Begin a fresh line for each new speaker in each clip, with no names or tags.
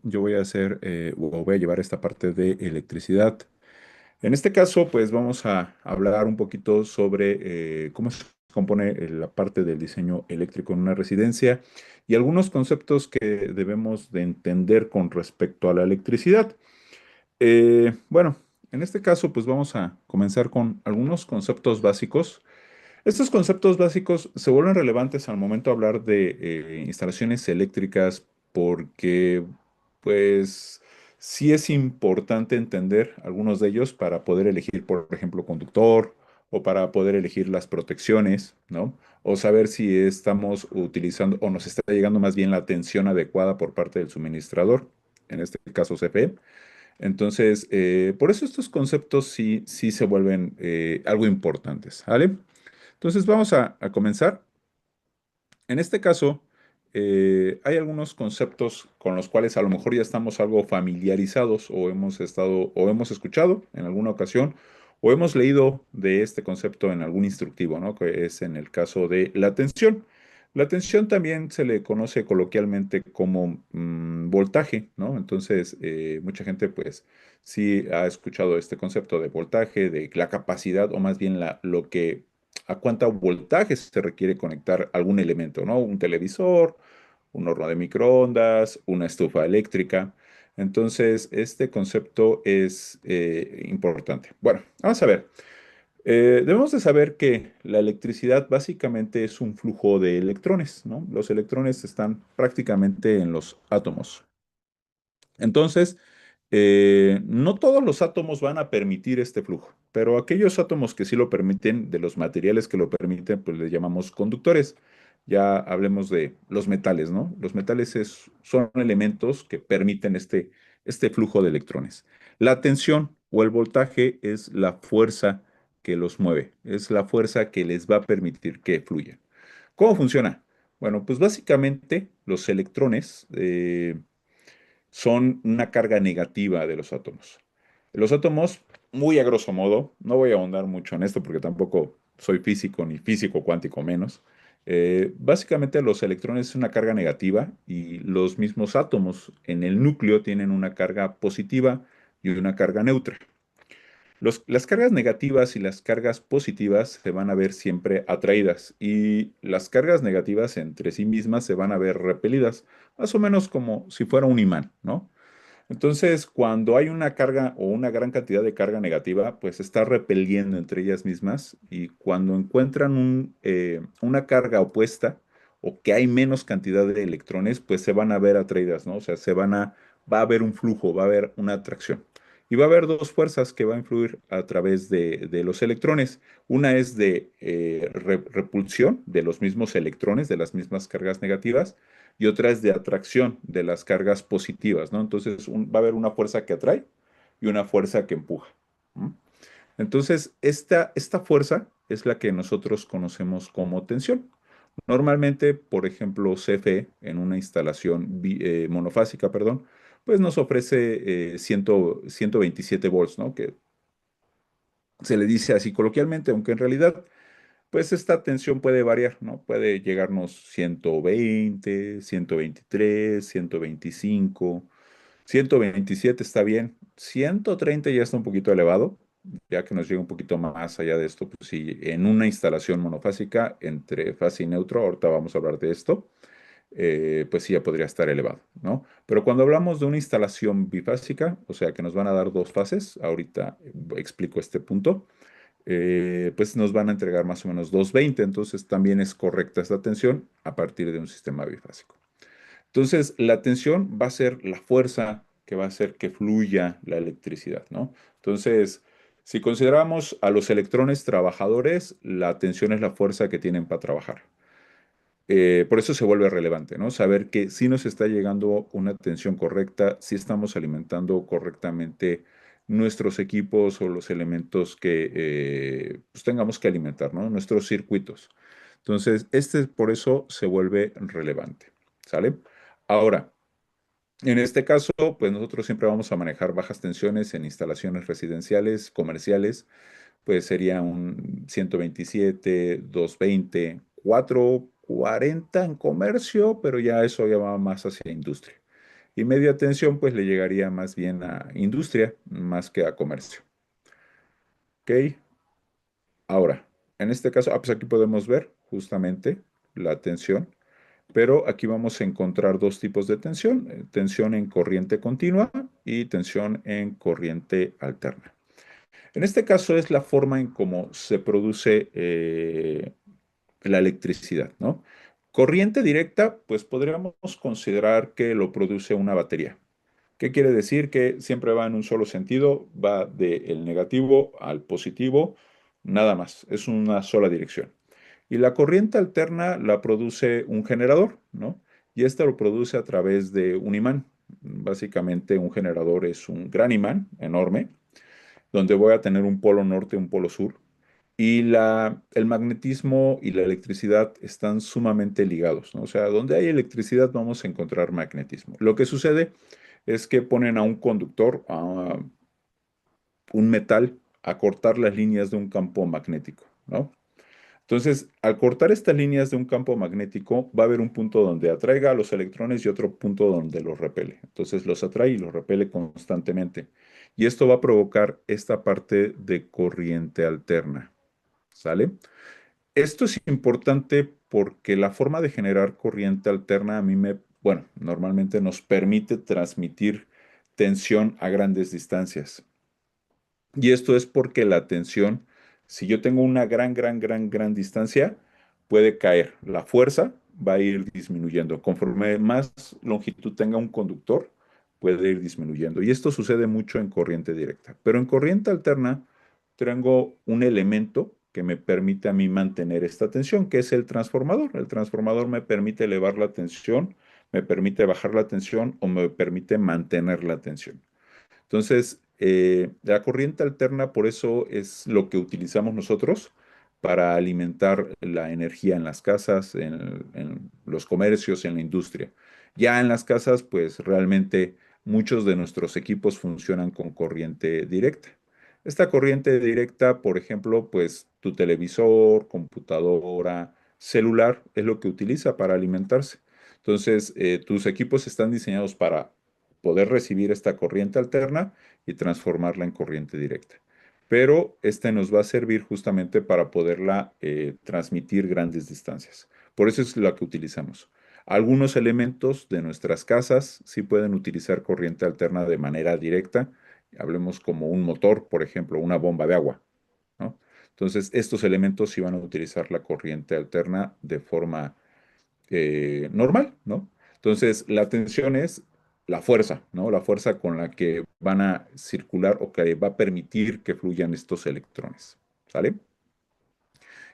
yo voy a hacer o voy a llevar esta parte de electricidad. En este caso, pues vamos a hablar un poquito sobre cómo se compone la parte del diseño eléctrico en una residencia y algunos conceptos que debemos de entender con respecto a la electricidad. Bueno, en este caso, pues vamos a comenzar con algunos conceptos básicos. Estos conceptos básicos se vuelven relevantes al momento de hablar de instalaciones eléctricas porque, pues, sí es importante entender algunos de ellos para poder elegir, por ejemplo, conductor o para poder elegir las protecciones, ¿no? O saber si estamos utilizando o nos está llegando más bien la atención adecuada por parte del suministrador, en este caso CFE. Entonces, por eso estos conceptos sí se vuelven algo importantes, ¿vale? Entonces vamos a comenzar. En este caso, hay algunos conceptos con los cuales a lo mejor ya estamos algo familiarizados o hemos estado o hemos escuchado en alguna ocasión o hemos leído de este concepto en algún instructivo, ¿no? Que es en el caso de la tensión. La tensión también se le conoce coloquialmente como voltaje, ¿no? Entonces, mucha gente pues sí ha escuchado este concepto de voltaje, de la capacidad o más bien lo que a cuánto voltaje se requiere conectar algún elemento, ¿no? Un televisor, un horno de microondas, una estufa eléctrica. Entonces, este concepto es importante. Bueno, vamos a ver. Debemos de saber que la electricidad básicamente es un flujo de electrones, ¿no? Los electrones están prácticamente en los átomos. Entonces, no todos los átomos van a permitir este flujo, pero aquellos átomos que sí lo permiten, de los materiales que lo permiten, pues les llamamos conductores. Ya hablemos de los metales, ¿no? Los metales son elementos que permiten este flujo de electrones. La tensión o el voltaje es la fuerza que los mueve, es la fuerza que les va a permitir que fluyan. ¿Cómo funciona? Bueno, pues básicamente los electrones son una carga negativa de los átomos. Los átomos, muy a grosso modo, no voy a ahondar mucho en esto porque tampoco soy físico ni físico cuántico menos. Básicamente los electrones es una carga negativa y los mismos átomos en el núcleo tienen una carga positiva y una carga neutra. Las cargas negativas y las cargas positivas se van a ver siempre atraídas y las cargas negativas entre sí mismas se van a ver repelidas, más o menos como si fuera un imán, ¿no? Entonces, cuando hay una carga o una gran cantidad de carga negativa, pues está repeliendo entre ellas mismas y cuando encuentran una carga opuesta o que hay menos cantidad de electrones, pues se van a ver atraídas, ¿no? O sea, va a haber un flujo, va a haber una atracción. Y va a haber dos fuerzas que van a influir a través de los electrones. Una es de repulsión de los mismos electrones, de las mismas cargas negativas, y otra es de atracción de las cargas positivas, ¿no? Entonces va a haber una fuerza que atrae y una fuerza que empuja. ¿M? Entonces, esta fuerza es la que nosotros conocemos como tensión. Normalmente, por ejemplo, CFE en una instalación monofásica, perdón, pues nos ofrece 127 volts, ¿no? Que se le dice así coloquialmente, aunque en realidad pues esta tensión puede variar, ¿no? Puede llegarnos 120, 123, 125, 127 está bien, 130 ya está un poquito elevado, ya que nos llega un poquito más allá de esto, pues sí, en una instalación monofásica entre fase y neutro, ahorita vamos a hablar de esto, pues sí ya podría estar elevado, ¿no? Pero cuando hablamos de una instalación bifásica, o sea que nos van a dar dos fases, ahorita explico este punto, pues nos van a entregar más o menos 220, entonces también es correcta esta tensión a partir de un sistema bifásico. Entonces, la tensión va a ser la fuerza que va a hacer que fluya la electricidad, ¿no? Entonces, si consideramos a los electrones trabajadores, la tensión es la fuerza que tienen para trabajar. Por eso se vuelve relevante, ¿no? Saber que si nos está llegando una tensión correcta, si estamos alimentando correctamente nuestros equipos o los elementos que pues tengamos que alimentar, ¿no? Nuestros circuitos. Entonces, por eso se vuelve relevante, ¿sale? Ahora, en este caso, pues nosotros siempre vamos a manejar bajas tensiones en instalaciones residenciales, comerciales, pues sería un 127, 220, 440 en comercio, pero ya eso ya va más hacia industria. Y media tensión pues le llegaría más bien a industria más que a comercio. ¿Ok? Ahora, en este caso, pues aquí podemos ver justamente la tensión, pero aquí vamos a encontrar dos tipos de tensión, tensión en corriente continua y tensión en corriente alterna. En este caso es la forma en cómo se produce la electricidad, ¿no? Corriente directa, pues podríamos considerar que lo produce una batería. ¿Qué quiere decir? Que siempre va en un solo sentido, va del negativo al positivo, nada más, es una sola dirección. Y la corriente alterna la produce un generador, ¿no? Y esta lo produce a través de un imán. Básicamente un generador es un gran imán enorme, donde voy a tener un polo norte, un polo sur. Y el magnetismo y la electricidad están sumamente ligados, ¿no? O sea, donde hay electricidad vamos a encontrar magnetismo. Lo que sucede es que ponen a un conductor, a un metal, a cortar las líneas de un campo magnético, ¿no? Entonces, al cortar estas líneas de un campo magnético, va a haber un punto donde atraiga a los electrones y otro punto donde los repele. Entonces, los atrae y los repele constantemente. Y esto va a provocar esta parte de corriente alterna, ¿sale? Esto es importante porque la forma de generar corriente alterna a mí bueno, normalmente nos permite transmitir tensión a grandes distancias. Y esto es porque la tensión, si yo tengo una gran distancia, puede caer. La fuerza va a ir disminuyendo. Conforme más longitud tenga un conductor, puede ir disminuyendo. Y esto sucede mucho en corriente directa. Pero en corriente alterna, tengo un elemento que me permite a mí mantener esta tensión, que es el transformador. El transformador me permite elevar la tensión, me permite bajar la tensión o me permite mantener la tensión. Entonces, la corriente alterna, por eso es lo que utilizamos nosotros para alimentar la energía en las casas, en los comercios, en la industria. Ya en las casas, pues realmente muchos de nuestros equipos funcionan con corriente directa. Esta corriente directa, por ejemplo, pues tu televisor, computadora, celular es lo que utiliza para alimentarse. Entonces, tus equipos están diseñados para poder recibir esta corriente alterna y transformarla en corriente directa. Pero este nos va a servir justamente para poderla transmitir grandes distancias. Por eso es la que utilizamos. Algunos elementos de nuestras casas sí pueden utilizar corriente alterna de manera directa. Hablemos como un motor, por ejemplo, una bomba de agua, ¿no? Entonces, estos elementos sí van a utilizar la corriente alterna de forma normal, ¿no? Entonces, la tensión es la fuerza, ¿no? La fuerza con la que van a circular o que va a permitir que fluyan estos electrones, ¿sale?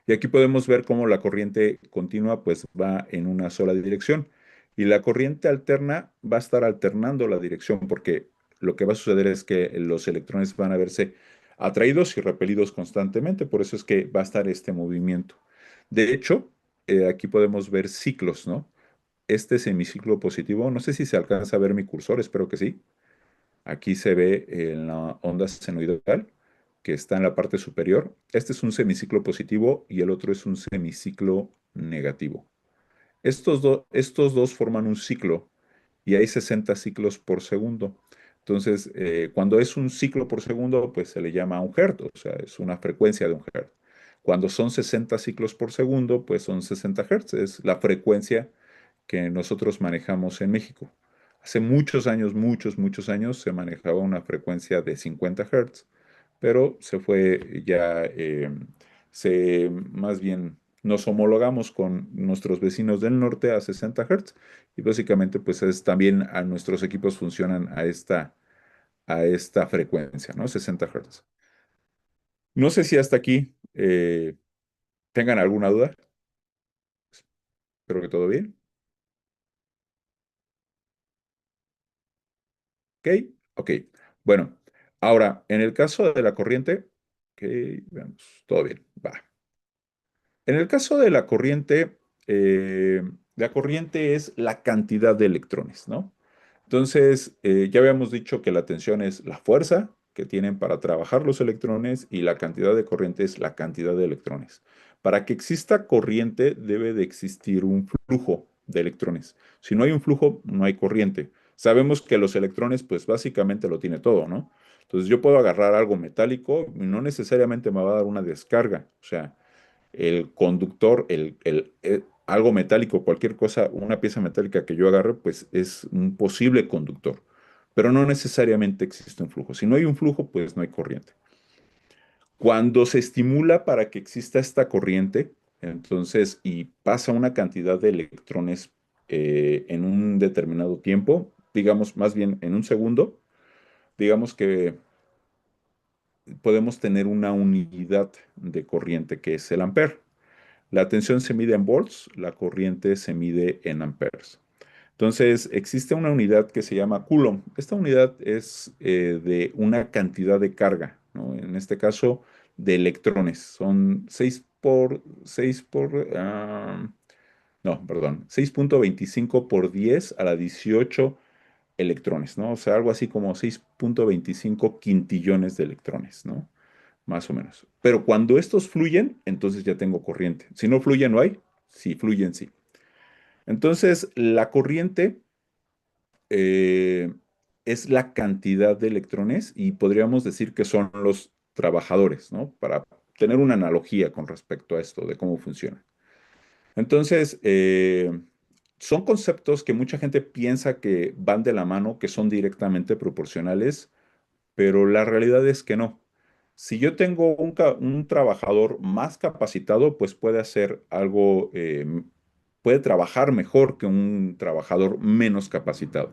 Y aquí podemos ver cómo la corriente continua pues va en una sola dirección y la corriente alterna va a estar alternando la dirección porque lo que va a suceder es que los electrones van a verse atraídos y repelidos constantemente, por eso es que va a estar este movimiento. De hecho, aquí podemos ver ciclos, ¿no? Este semiciclo positivo, no sé si se alcanza a ver mi cursor, espero que sí. Aquí se ve en la onda senoidal, que está en la parte superior. Este es un semiciclo positivo y el otro es un semiciclo negativo. Estos dos forman un ciclo y hay 60 ciclos por segundo. Entonces, cuando es un ciclo por segundo, pues se le llama un hertz, o sea, es una frecuencia de un hertz. Cuando son 60 ciclos por segundo, pues son 60 hertz, es la frecuencia que nosotros manejamos en México. Hace muchos años, se manejaba una frecuencia de 50 Hz, pero se fue ya, más bien nos homologamos con nuestros vecinos del norte a 60 Hz y básicamente pues también a nuestros equipos funcionan a esta frecuencia, ¿no? 60 Hz. No sé si hasta aquí tengan alguna duda. Espero que todo bien. ¿Ok? Ok. Bueno, ahora, en el caso de la corriente, ok, veamos, todo bien, va. En el caso de la corriente es la cantidad de electrones, ¿no? Entonces, ya habíamos dicho que la tensión es la fuerza que tienen para trabajar los electrones y la cantidad de corriente es la cantidad de electrones. Para que exista corriente debe de existir un flujo de electrones. Si no hay un flujo, no hay corriente. Sabemos que los electrones, pues básicamente lo tiene todo, ¿no? Entonces yo puedo agarrar algo metálico y no necesariamente me va a dar una descarga. O sea, el conductor, algo metálico, cualquier cosa, una pieza metálica que yo agarre, pues es un posible conductor. Pero no necesariamente existe un flujo. Si no hay un flujo, pues no hay corriente. Cuando se estimula para que exista esta corriente, entonces, y pasa una cantidad de electrones en un determinado tiempo, digamos más bien en un segundo, digamos que podemos tener una unidad de corriente que es el ampere. La tensión se mide en volts, la corriente se mide en amperes. Entonces, existe una unidad que se llama Coulomb. Esta unidad es de una cantidad de carga, ¿no? En este caso, de electrones. Son 6 por 6 por, no, perdón, 6.25 por 10 a la 18 electrones, ¿no? O sea, algo así como 6.25 quintillones de electrones, ¿no? Más o menos. Pero cuando estos fluyen, entonces ya tengo corriente. Si no fluyen, no hay. Si fluyen, sí. Entonces, la corriente eh, es la cantidad de electrones y podríamos decir que son los trabajadores, ¿no? Para tener una analogía con respecto a esto, de cómo funciona. Entonces, son conceptos que mucha gente piensa que van de la mano, que son directamente proporcionales, pero la realidad es que no. Si yo tengo un trabajador más capacitado, pues puede hacer algo, puede trabajar mejor que un trabajador menos capacitado.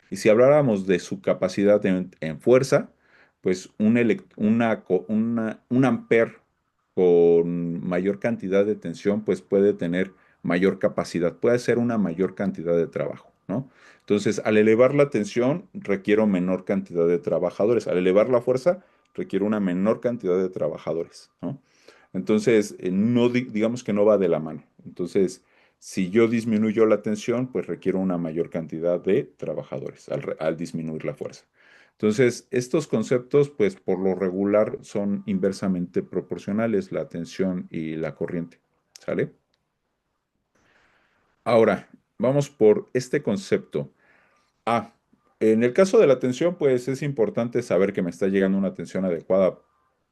Y si habláramos de su capacidad en fuerza, pues un amper con mayor cantidad de tensión, pues puede tener mayor capacidad, puede hacer una mayor cantidad de trabajo, ¿no? Entonces, al elevar la tensión, requiero menor cantidad de trabajadores. Al elevar la fuerza, requiere una menor cantidad de trabajadores, ¿no? Entonces, no digamos que no va de la mano. Entonces, si yo disminuyo la tensión, pues requiero una mayor cantidad de trabajadores al disminuir la fuerza. Entonces, estos conceptos, pues por lo regular son inversamente proporcionales, la tensión y la corriente, ¿sale? Ahora, vamos por este concepto. Ah, en el caso de la atención, pues es importante saber que me está llegando una atención adecuada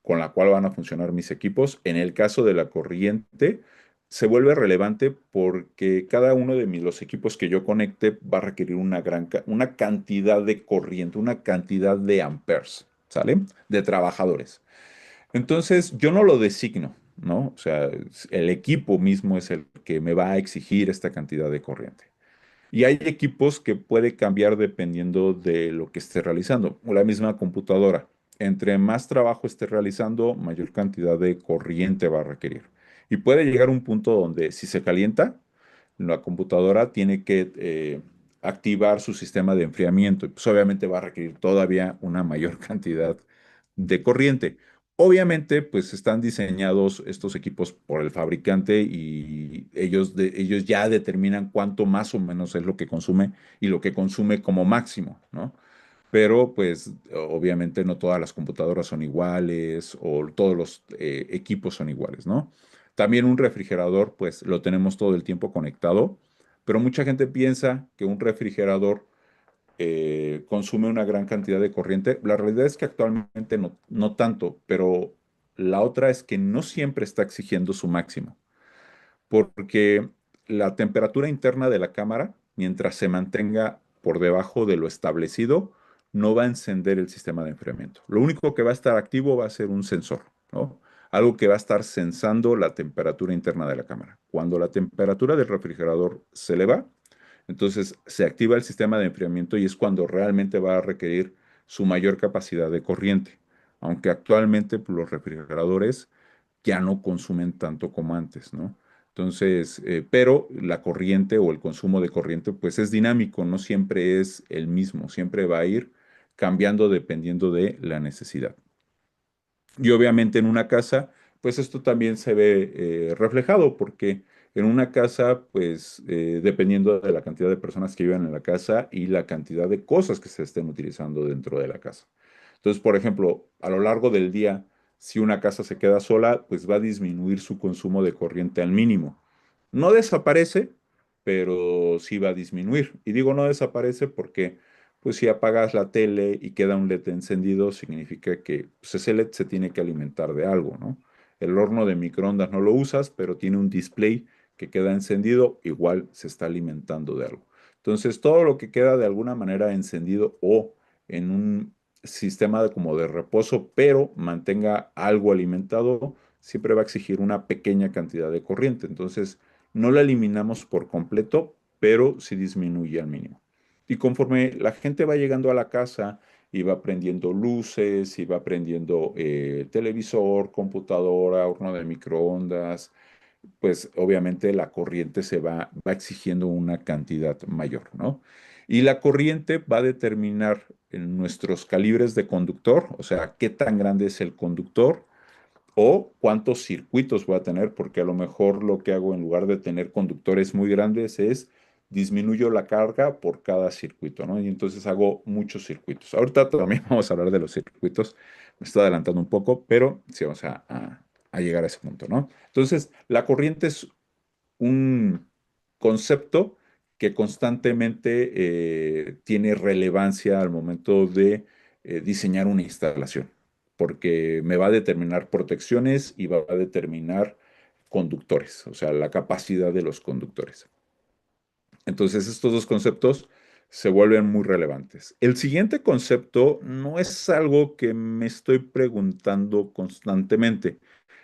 con la cual van a funcionar mis equipos. En el caso de la corriente, se vuelve relevante porque cada uno de los equipos que yo conecte va a requerir una cantidad de corriente, una cantidad de amperes, ¿sale? De trabajadores. Entonces, yo no lo designo, ¿no? O sea, el equipo mismo es el que me va a exigir esta cantidad de corriente. Y hay equipos que puede cambiar dependiendo de lo que esté realizando. O la misma computadora. Entre más trabajo esté realizando, mayor cantidad de corriente va a requerir. Y puede llegar un punto donde si se calienta, la computadora tiene que activar su sistema de enfriamiento. Y pues obviamente va a requerir todavía una mayor cantidad de corriente. Obviamente, pues están diseñados estos equipos por el fabricante y ellos ya determinan cuánto más o menos es lo que consume y lo que consume como máximo, ¿no? Pero pues obviamente no todas las computadoras son iguales o todos los equipos son iguales, ¿no? También un refrigerador, pues lo tenemos todo el tiempo conectado, pero mucha gente piensa que un refrigerador consume una gran cantidad de corriente. La realidad es que actualmente no tanto, pero la otra es que no siempre está exigiendo su máximo, porque la temperatura interna de la cámara, mientras se mantenga por debajo de lo establecido, no va a encender el sistema de enfriamiento. Lo único que va a estar activo va a ser un sensor, ¿no? Algo que va a estar sensando la temperatura interna de la cámara. Cuando la temperatura del refrigerador se eleva, entonces se activa el sistema de enfriamiento y es cuando realmente va a requerir su mayor capacidad de corriente. Aunque actualmente pues, los refrigeradores ya no consumen tanto como antes, ¿no? Entonces, pero la corriente o el consumo de corriente pues es dinámico, no siempre es el mismo, siempre va a ir cambiando dependiendo de la necesidad. Y obviamente en una casa, pues esto también se ve reflejado porque en una casa, pues dependiendo de la cantidad de personas que vivan en la casa y la cantidad de cosas que se estén utilizando dentro de la casa. Entonces, por ejemplo, a lo largo del día, si una casa se queda sola, pues va a disminuir su consumo de corriente al mínimo. No desaparece, pero sí va a disminuir. Y digo no desaparece porque pues si apagas la tele y queda un LED encendido, significa que pues, ese LED se tiene que alimentar de algo, ¿no? El horno de microondas no lo usas, pero tiene un display que queda encendido, igual se está alimentando de algo. Entonces, todo lo que queda de alguna manera encendido o en un sistema como de reposo, pero mantenga algo alimentado, siempre va a exigir una pequeña cantidad de corriente. Entonces, no la eliminamos por completo, pero sí disminuye al mínimo. Y conforme la gente va llegando a la casa y va prendiendo luces, y va prendiendo televisor, computadora, horno de microondas, pues obviamente la corriente va exigiendo una cantidad mayor, ¿no? Y la corriente va a determinar en nuestros calibres de conductor, o sea, qué tan grande es el conductor o cuántos circuitos voy a tener, porque a lo mejor lo que hago en lugar de tener conductores muy grandes es disminuyo la carga por cada circuito, ¿no? Y entonces hago muchos circuitos. Ahorita también vamos a hablar de los circuitos, me estoy adelantando un poco, pero sí vamos a llegar a ese punto, ¿no? Entonces, la corriente es un concepto que constantemente tiene relevancia al momento de diseñar una instalación, porque me va a determinar protecciones y va a determinar conductores, o sea, la capacidad de los conductores. Entonces, estos dos conceptos se vuelven muy relevantes. El siguiente concepto no es algo que me estoy preguntando constantemente,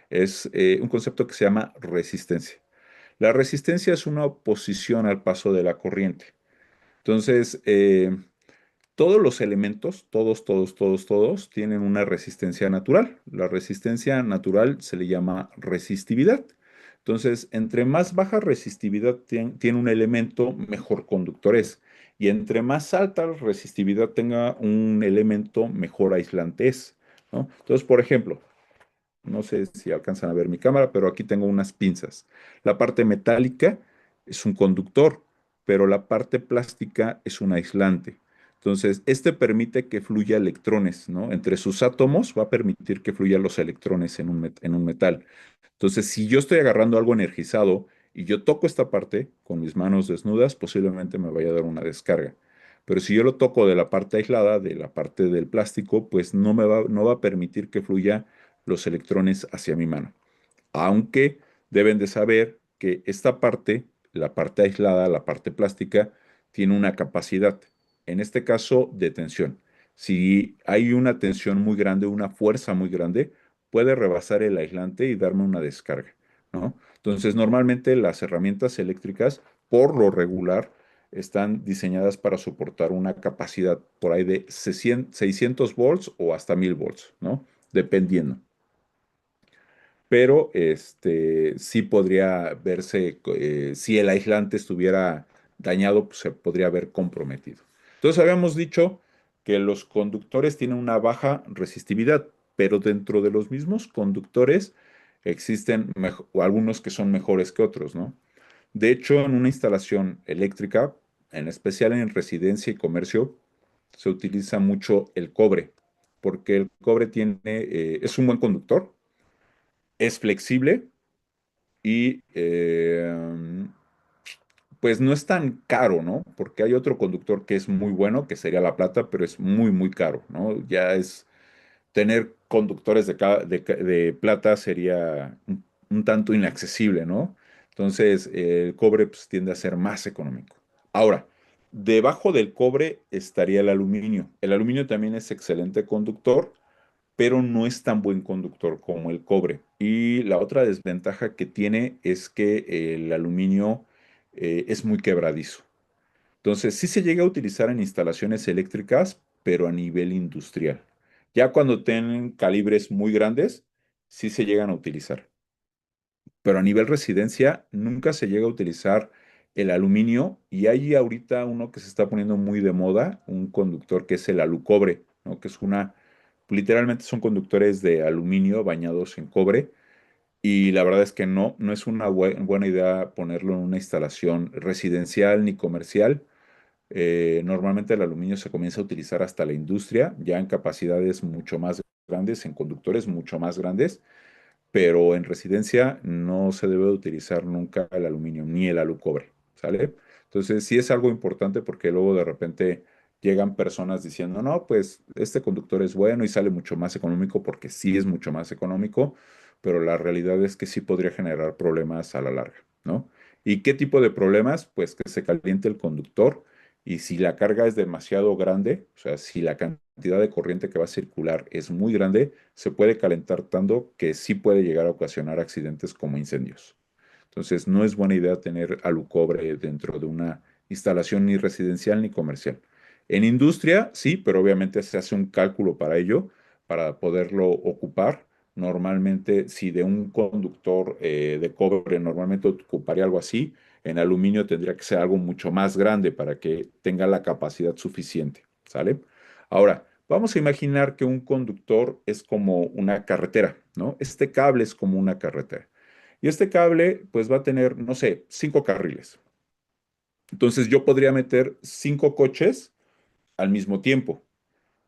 es un concepto que se llama resistencia. La resistencia es una oposición al paso de la corriente. Entonces, todos los elementos, todos, tienen una resistencia natural. La resistencia natural se le llama resistividad. Entonces, entre más baja resistividad tiene un elemento, mejor conductor es. Y entre más alta resistividad tenga un elemento, mejor aislante es, ¿no? Entonces, por ejemplo, no sé si alcanzan a ver mi cámara, pero aquí tengo unas pinzas. La parte metálica es un conductor, pero la parte plástica es un aislante. Entonces, este permite que fluya electrones, ¿no? Entre sus átomos va a permitir que fluyan los electrones en un metal. Entonces, si yo estoy agarrando algo energizado y yo toco esta parte con mis manos desnudas, posiblemente me vaya a dar una descarga. Pero si yo lo toco de la parte aislada, de la parte del plástico, pues no va a permitir que fluya los electrones hacia mi mano. Aunque deben de saber que esta parte, la parte aislada, la parte plástica, tiene una capacidad, en este caso de tensión. Si hay una tensión muy grande, una fuerza muy grande, puede rebasar el aislante y darme una descarga, ¿no? Entonces, normalmente las herramientas eléctricas, por lo regular, están diseñadas para soportar una capacidad por ahí de 600 volts o hasta 1000 volts, ¿no? Dependiendo, pero sí podría verse, si el aislante estuviera dañado, pues se podría haber comprometido. Entonces habíamos dicho que los conductores tienen una baja resistividad, pero dentro de los mismos conductores existen algunos que son mejores que otros, ¿no? De hecho, en una instalación eléctrica, en especial en residencia y comercio, se utiliza mucho el cobre, porque el cobre es un buen conductor, es flexible y pues no es tan caro, ¿no? Porque hay otro conductor que es muy bueno, que sería la plata, pero es muy, muy caro, ¿no? Ya es tener conductores de plata sería un tanto inaccesible, ¿no? Entonces, el cobre pues, tiende a ser más económico. Ahora, debajo del cobre estaría el aluminio. El aluminio también es excelente conductor, pero no es tan buen conductor como el cobre. Y la otra desventaja que tiene es que el aluminio es muy quebradizo. Entonces, sí se llega a utilizar en instalaciones eléctricas, pero a nivel industrial. Ya cuando tienen calibres muy grandes, sí se llegan a utilizar. Pero a nivel residencia, nunca se llega a utilizar el aluminio. Y hay ahorita uno que se está poniendo muy de moda, un conductor que es el alucobre, ¿no? Que es literalmente son conductores de aluminio bañados en cobre. Y la verdad es que no es una buena idea ponerlo en una instalación residencial ni comercial. Normalmente el aluminio se comienza a utilizar hasta la industria, ya en capacidades mucho más grandes, en conductores mucho más grandes, pero en residencia no se debe utilizar nunca el aluminio ni el alucobre, ¿sale? Entonces sí es algo importante porque luego de repente llegan personas diciendo, no, pues este conductor es bueno y sale mucho más económico porque sí es mucho más económico, pero la realidad es que sí podría generar problemas a la larga, ¿no? ¿Y qué tipo de problemas? Pues que se caliente el conductor y si la carga es demasiado grande, o sea, si la cantidad de corriente que va a circular es muy grande, se puede calentar tanto que sí puede llegar a ocasionar accidentes como incendios. Entonces, no es buena idea tener alucobre dentro de una instalación ni residencial ni comercial. En industria, sí, pero obviamente se hace un cálculo para ello, para poderlo ocupar. Normalmente, si de un conductor de cobre normalmente ocuparía algo así, en aluminio tendría que ser algo mucho más grande para que tenga la capacidad suficiente, ¿sale? Ahora, vamos a imaginar que un conductor es como una carretera, ¿no? Este cable es como una carretera. Y este cable, pues va a tener, no sé, 5 carriles. Entonces yo podría meter 5 coches al mismo tiempo,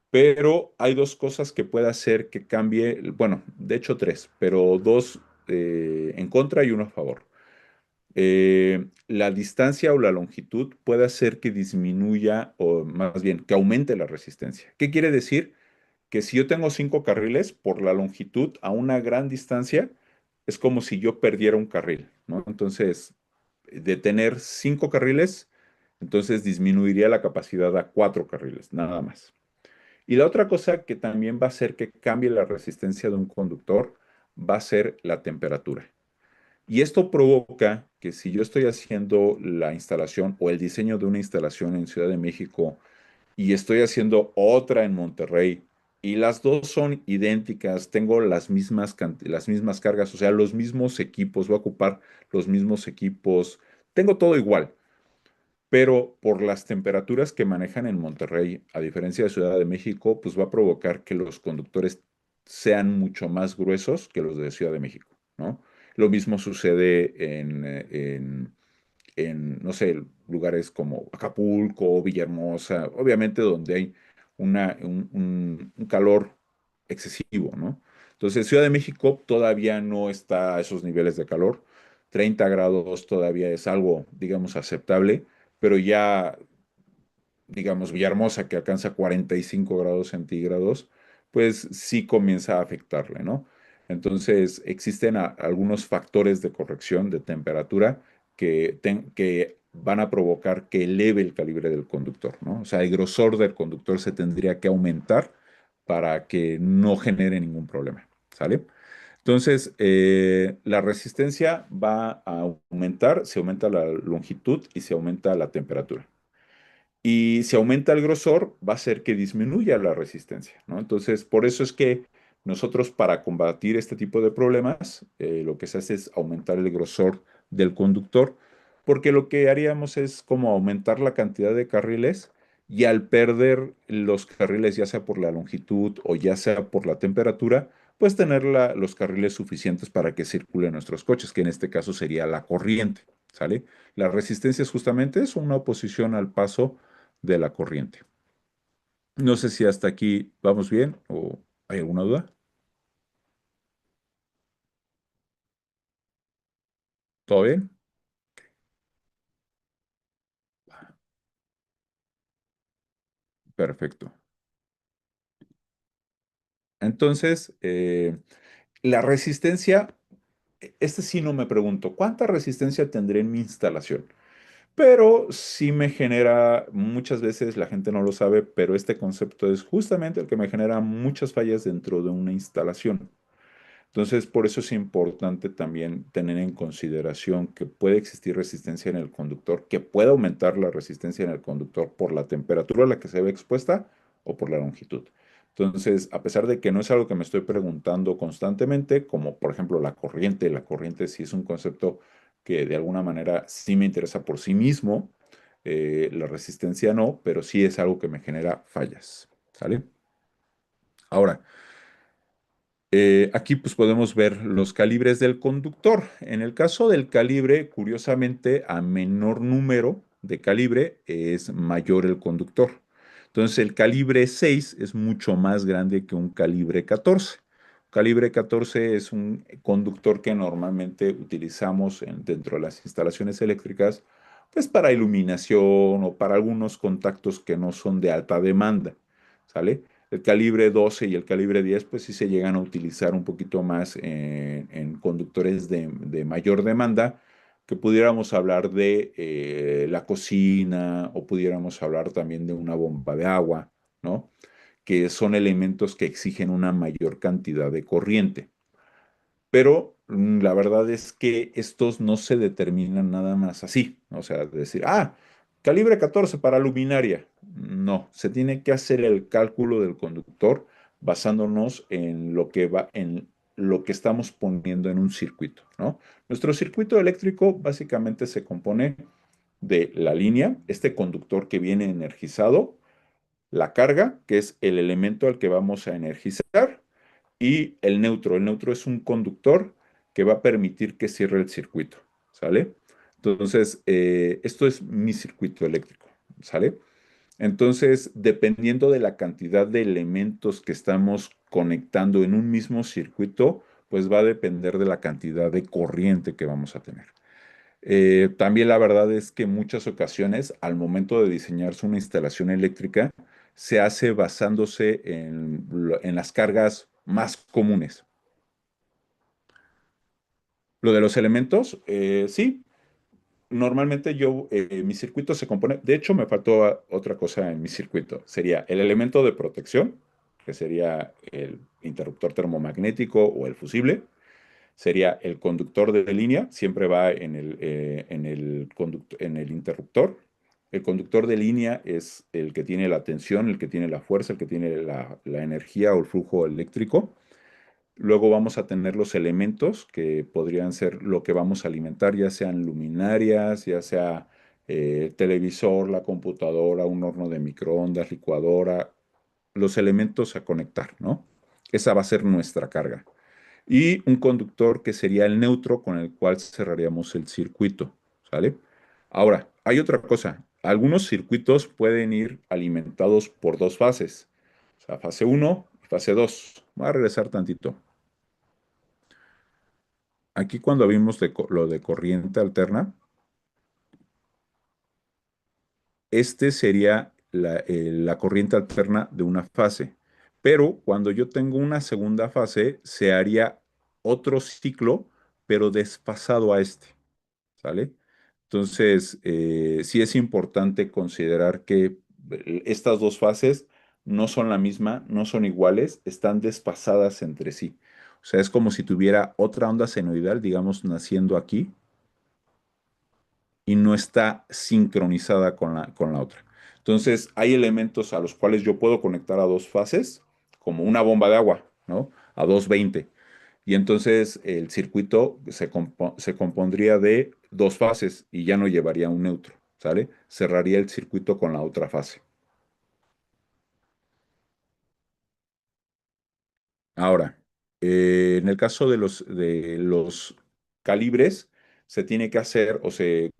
pero hay dos cosas que puede hacer que cambie, bueno, de hecho tres, pero dos en contra y uno a favor. La distancia o la longitud puede hacer que disminuya o más bien que aumente la resistencia. ¿Qué quiere decir? Que si yo tengo 5 carriles por la longitud a una gran distancia, es como si yo perdiera un carril, ¿no? Entonces, de tener 5 carriles, entonces disminuiría la capacidad a 4 carriles, nada más. Y la otra cosa que también va a hacer que cambie la resistencia de un conductor va a ser la temperatura. Y esto provoca que si yo estoy haciendo la instalación o el diseño de una instalación en Ciudad de México y estoy haciendo otra en Monterrey y las dos son idénticas, tengo las mismas cargas, o sea, los mismos equipos, voy a ocupar los mismos equipos, tengo todo igual, pero por las temperaturas que manejan en Monterrey, a diferencia de Ciudad de México, pues va a provocar que los conductores sean mucho más gruesos que los de Ciudad de México, ¿no? Lo mismo sucede no sé, lugares como Acapulco, Villahermosa, obviamente donde hay un calor excesivo, ¿no? Entonces, Ciudad de México todavía no está a esos niveles de calor. 30 grados todavía es algo, digamos, aceptable, pero ya digamos, Villahermosa, que alcanza 45 grados centígrados, pues sí comienza a afectarle, ¿no? Entonces, existen algunos factores de corrección de temperatura que van a provocar que eleve el calibre del conductor, ¿no? O sea, el grosor del conductor se tendría que aumentar para que no genere ningún problema, ¿sale? Entonces, la resistencia va a aumentar, se aumenta la longitud y se aumenta la temperatura. Y si aumenta el grosor, va a hacer que disminuya la resistencia, ¿no? Entonces, por eso es que nosotros para combatir este tipo de problemas, lo que se hace es aumentar el grosor del conductor, porque lo que haríamos es como aumentar la cantidad de carriles y al perder los carriles, ya sea por la longitud o ya sea por la temperatura, pues tener los carriles suficientes para que circulen nuestros coches, que en este caso sería la corriente, ¿sale? La resistencia es justamente eso, una oposición al paso de la corriente. No sé si hasta aquí vamos bien o hay alguna duda. ¿Todo bien? Perfecto. Entonces, la resistencia, este sí no me pregunto, ¿cuánta resistencia tendré en mi instalación? Pero sí me genera, muchas veces la gente no lo sabe, pero este concepto es justamente el que me genera muchas fallas dentro de una instalación. Entonces, por eso es importante también tener en consideración que puede existir resistencia en el conductor, que puede aumentar la resistencia en el conductor por la temperatura a la que se ve expuesta o por la longitud. Entonces, a pesar de que no es algo que me estoy preguntando constantemente, como por ejemplo la corriente sí es un concepto que de alguna manera sí me interesa por sí mismo, la resistencia no, pero sí es algo que me genera fallas. ¿Sale? Ahora, aquí pues podemos ver los calibres del conductor. En el caso del calibre, curiosamente, a menor número de calibre es mayor el conductor. Entonces el calibre 6 es mucho más grande que un calibre 14. Calibre 14 es un conductor que normalmente utilizamos dentro de las instalaciones eléctricas pues para iluminación o para algunos contactos que no son de alta demanda, ¿sale? El calibre 12 y el calibre 10, pues sí se llegan a utilizar un poquito más en conductores de mayor demanda, que pudiéramos hablar de la cocina o pudiéramos hablar también de una bomba de agua, ¿no? Que son elementos que exigen una mayor cantidad de corriente. Pero la verdad es que estos no se determinan nada más así. O sea, decir, calibre 14 para luminaria. No, se tiene que hacer el cálculo del conductor basándonos en lo que va, en lo que estamos poniendo en un circuito, ¿no? Nuestro circuito eléctrico básicamente se compone de la línea, este conductor que viene energizado, la carga, que es el elemento al que vamos a energizar, y el neutro. El neutro es un conductor que va a permitir que cierre el circuito, ¿sale? Entonces, esto es mi circuito eléctrico, ¿sale? Entonces, dependiendo de la cantidad de elementos que estamos conectando en un mismo circuito, pues va a depender de la cantidad de corriente que vamos a tener. También la verdad es que en muchas ocasiones, al momento de diseñarse una instalación eléctrica, se hace basándose en las cargas más comunes. Lo de los elementos, sí, normalmente mi circuito se compone, de hecho me faltó otra cosa en mi circuito, sería el elemento de protección, que sería el interruptor termomagnético o el fusible, sería el conductor de línea, siempre va en el interruptor. El conductor de línea es el que tiene la tensión, el que tiene la fuerza, el que tiene la energía o el flujo eléctrico. Luego vamos a tener los elementos que podrían ser lo que vamos a alimentar, ya sean luminarias, ya sea televisor, la computadora, un horno de microondas, licuadora, los elementos a conectar, ¿no? Esa va a ser nuestra carga y un conductor que sería el neutro con el cual cerraríamos el circuito, ¿sale? Ahora, hay otra cosa. Algunos circuitos pueden ir alimentados por dos fases, o sea, fase uno y fase 2. Voy a regresar tantito. Aquí cuando vimos lo de corriente alterna, este sería la corriente alterna de una fase. Pero cuando yo tengo una segunda fase, se haría otro ciclo, pero desfasado a este. ¿Sale? Entonces, sí es importante considerar que estas dos fases no son la misma, no son iguales, están desfasadas entre sí. O sea, es como si tuviera otra onda senoidal, digamos, naciendo aquí y no está sincronizada con la otra. Entonces, hay elementos a los cuales yo puedo conectar a dos fases, como una bomba de agua, ¿no? A 220. Y entonces el circuito se compondría de dos fases y ya no llevaría un neutro, ¿sale? Cerraría el circuito con la otra fase. Ahora, en el caso de los calibres, se tiene que hacer o se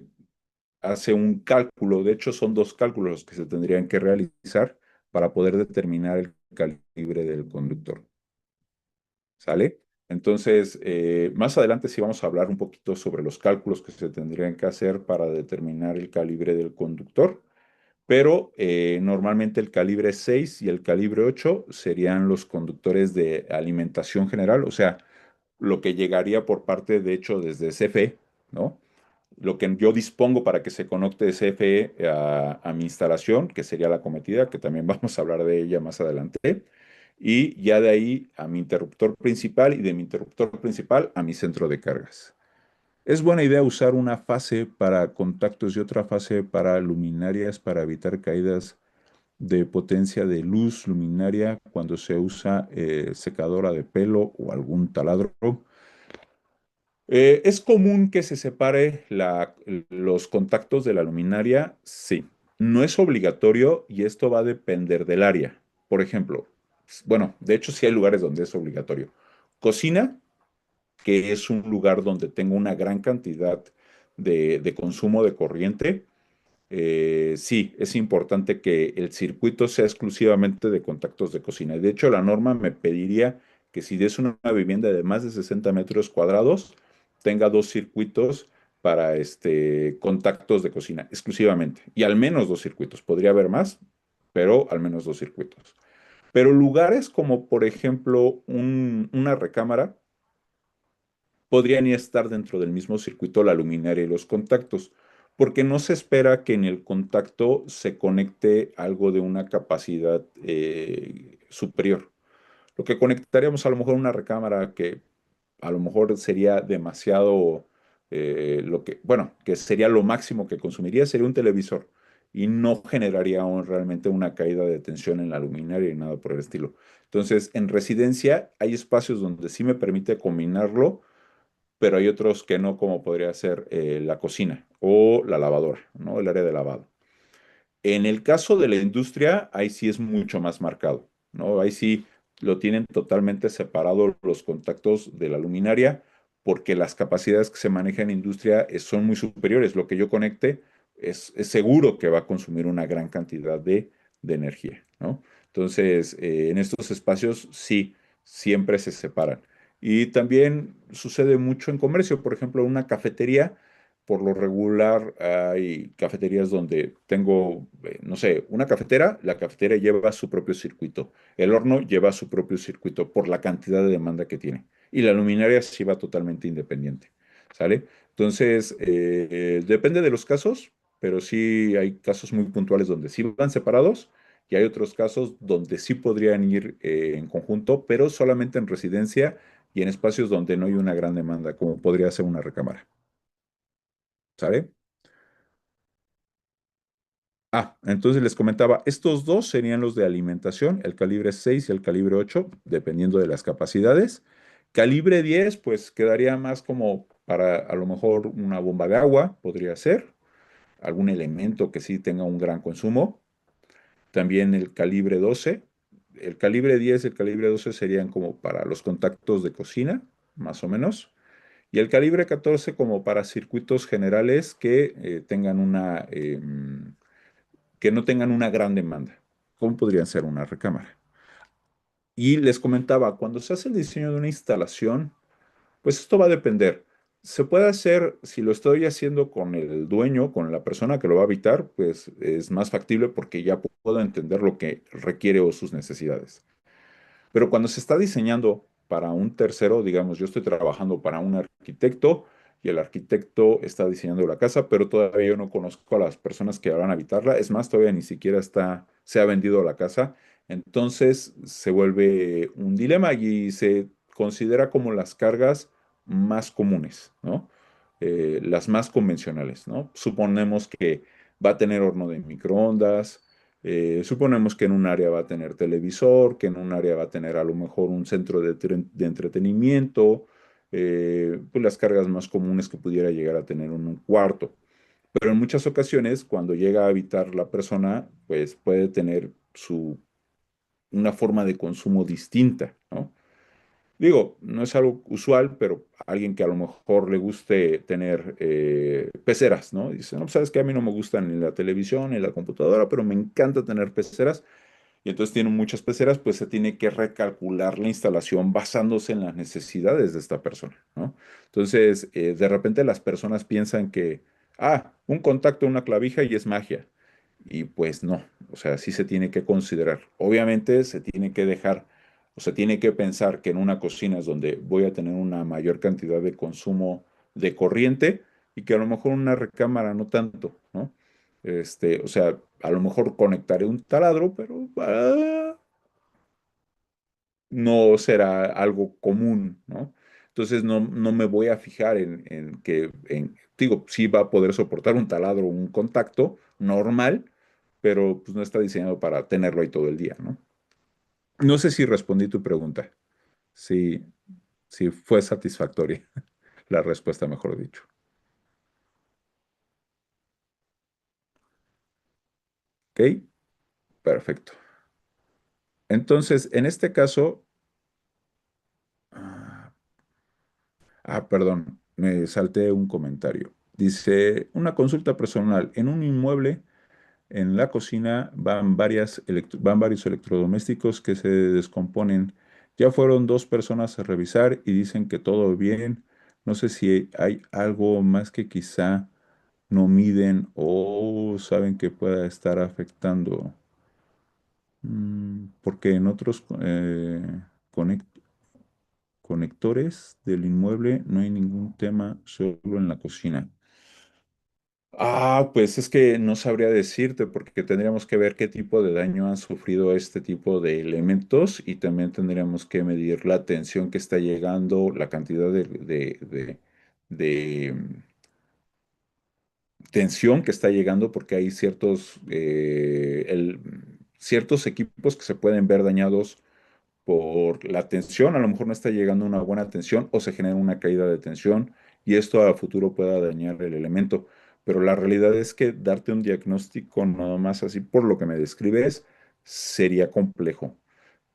hace un cálculo, de hecho son dos cálculos los que se tendrían que realizar para poder determinar el calibre del conductor. ¿Sale? Entonces, más adelante sí vamos a hablar un poquito sobre los cálculos que se tendrían que hacer para determinar el calibre del conductor, pero normalmente el calibre 6 y el calibre 8 serían los conductores de alimentación general, o sea, lo que llegaría por parte, de hecho, desde CFE, ¿no? Lo que yo dispongo para que se conecte de CFE a mi instalación, que sería la cometida, que también vamos a hablar de ella más adelante, y ya de ahí a mi interruptor principal y de mi interruptor principal a mi centro de cargas. Es buena idea usar una fase para contactos y otra fase para luminarias para evitar caídas de potencia de luz luminaria cuando se usa secadora de pelo o algún taladro. ¿Es común que se separe los contactos de la luminaria? Sí. No es obligatorio y esto va a depender del área. Por ejemplo, bueno, de hecho sí hay lugares donde es obligatorio. Cocina, que es un lugar donde tengo una gran cantidad de consumo de corriente, sí, es importante que el circuito sea exclusivamente de contactos de cocina. De hecho, la norma me pediría que si es una vivienda de más de 60 metros cuadrados, tenga dos circuitos para contactos de cocina exclusivamente. Y al menos dos circuitos. Podría haber más, pero al menos dos circuitos. Pero lugares como, por ejemplo, una recámara podrían ni estar dentro del mismo circuito la luminaria y los contactos, porque no se espera que en el contacto se conecte algo de una capacidad superior. Lo que conectaríamos a lo mejor una recámara que a lo mejor sería demasiado, bueno, que sería lo máximo que consumiría, sería un televisor y no generaría realmente una caída de tensión en la luminaria y nada por el estilo. Entonces, en residencia hay espacios donde sí me permite combinarlo, pero hay otros que no, como podría ser la cocina o la lavadora, ¿no? El área de lavado. En el caso de la industria, ahí sí es mucho más marcado, ¿no? Ahí sí lo tienen totalmente separado los contactos de la luminaria, porque las capacidades que se manejan en industria son muy superiores. Lo que yo conecte es seguro que va a consumir una gran cantidad de energía, ¿no? Entonces, en estos espacios sí, siempre se separan. Y también sucede mucho en comercio. Por ejemplo, una cafetería, por lo regular hay cafeterías donde tengo, no sé, una cafetera, la cafetera lleva su propio circuito, el horno lleva su propio circuito por la cantidad de demanda que tiene. Y la luminaria sí va totalmente independiente, ¿sale? Entonces, depende de los casos, pero sí hay casos muy puntuales donde sí van separados y hay otros casos donde sí podrían ir en conjunto, pero solamente en residencia y en espacios donde no hay una gran demanda, como podría ser una recámara, ¿sale? Entonces les comentaba, estos dos serían los de alimentación, el calibre 6 y el calibre 8, dependiendo de las capacidades. Calibre 10, pues quedaría más como para a lo mejor una bomba de agua, podría ser, algún elemento que sí tenga un gran consumo. También el calibre 12. El calibre 10 y el calibre 12 serían como para los contactos de cocina, más o menos. Y el calibre 14 como para circuitos generales que tengan que no tengan una gran demanda, como podrían ser una recámara. Y les comentaba, cuando se hace el diseño de una instalación, pues esto va a depender. Se puede hacer, si lo estoy haciendo con el dueño, con la persona que lo va a habitar, pues es más factible porque ya puedo entender lo que requiere o sus necesidades. Pero cuando se está diseñando para un tercero, digamos, yo estoy trabajando para un arquitecto y el arquitecto está diseñando la casa, pero todavía yo no conozco a las personas que van a habitarla. Es más, todavía ni siquiera se ha vendido la casa. Entonces se vuelve un dilema y se considera como las cargas más comunes, ¿no? Las más convencionales, ¿no? Suponemos que va a tener horno de microondas, suponemos que en un área va a tener televisor, que en un área va a tener a lo mejor un centro de entretenimiento, pues las cargas más comunes que pudiera llegar a tener en un cuarto. Pero en muchas ocasiones, cuando llega a habitar la persona, pues puede tener una forma de consumo distinta, ¿no? Digo, no es algo usual, pero alguien que a lo mejor le guste tener peceras, ¿no? Dice, no, pues, sabes que a mí no me gustan ni la televisión ni la computadora, pero me encanta tener peceras y entonces tienen muchas peceras, pues se tiene que recalcular la instalación basándose en las necesidades de esta persona, ¿no? Entonces, de repente las personas piensan que, un contacto, una clavija y es magia. Y pues no, o sea, sí se tiene que considerar. Obviamente se tiene que dejar, o se tiene que pensar que en una cocina es donde voy a tener una mayor cantidad de consumo de corriente y que a lo mejor una recámara no tanto, ¿no? O sea, a lo mejor conectaré un taladro, pero no será algo común, ¿no? Entonces no me voy a fijar en que, digo, sí va a poder soportar un taladro, un contacto normal, pero pues no está diseñado para tenerlo ahí todo el día, ¿no? No sé si respondí tu pregunta, si, si fue satisfactoria la respuesta, mejor dicho. ¿Ok? Perfecto. Entonces, en este caso, ah, perdón, me salté un comentario. Dice, una consulta personal. En un inmueble, en la cocina, van varios electrodomésticos que se descomponen. Ya fueron dos personas a revisar y dicen que todo bien, No sé si hay algo más que quizá no miden o saben que pueda estar afectando. Porque en otros conec- conectores del inmueble no hay ningún tema, solo en la cocina. Pues es que no sabría decirte porque tendríamos que ver qué tipo de daño han sufrido este tipo de elementos y también tendríamos que medir la tensión que está llegando, la cantidad de tensión que está llegando porque hay ciertos equipos que se pueden ver dañados por la tensión, a lo mejor no está llegando una buena tensión o se genera una caída de tensión y esto a futuro pueda dañar el elemento. Pero la realidad es que darte un diagnóstico nada más así por lo que me describes sería complejo,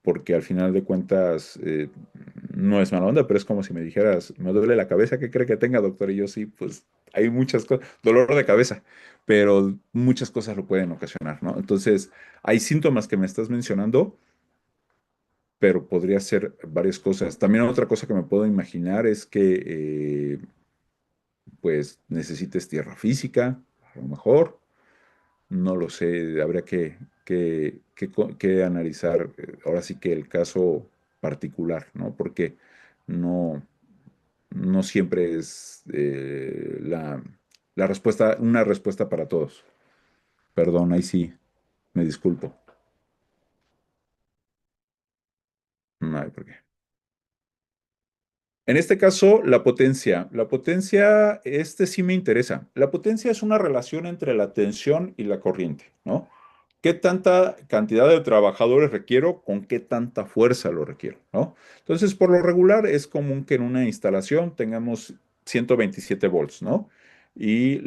porque al final de cuentas no es mala onda, pero es como si me dijeras, me duele la cabeza, ¿qué cree que tenga, doctor? Y yo sí, pues hay muchas cosas, dolor de cabeza, pero muchas cosas lo pueden ocasionar, ¿no? Entonces, hay síntomas que me estás mencionando pero podría ser varias cosas. También otra cosa que me puedo imaginar es que pues necesites tierra física, a lo mejor, no lo sé, habría que analizar ahora sí que el caso particular, ¿no? Porque no, no siempre es la respuesta, una respuesta para todos. Perdón, ahí sí, me disculpo. No hay por qué. En este caso, la potencia. La potencia, este sí me interesa. La potencia es una relación entre la tensión y la corriente, ¿no? ¿Qué tanta cantidad de trabajadores requiero? ¿Con qué tanta fuerza lo requiero? ¿No? Entonces, por lo regular, es común que en una instalación tengamos 127 volts, ¿no? Y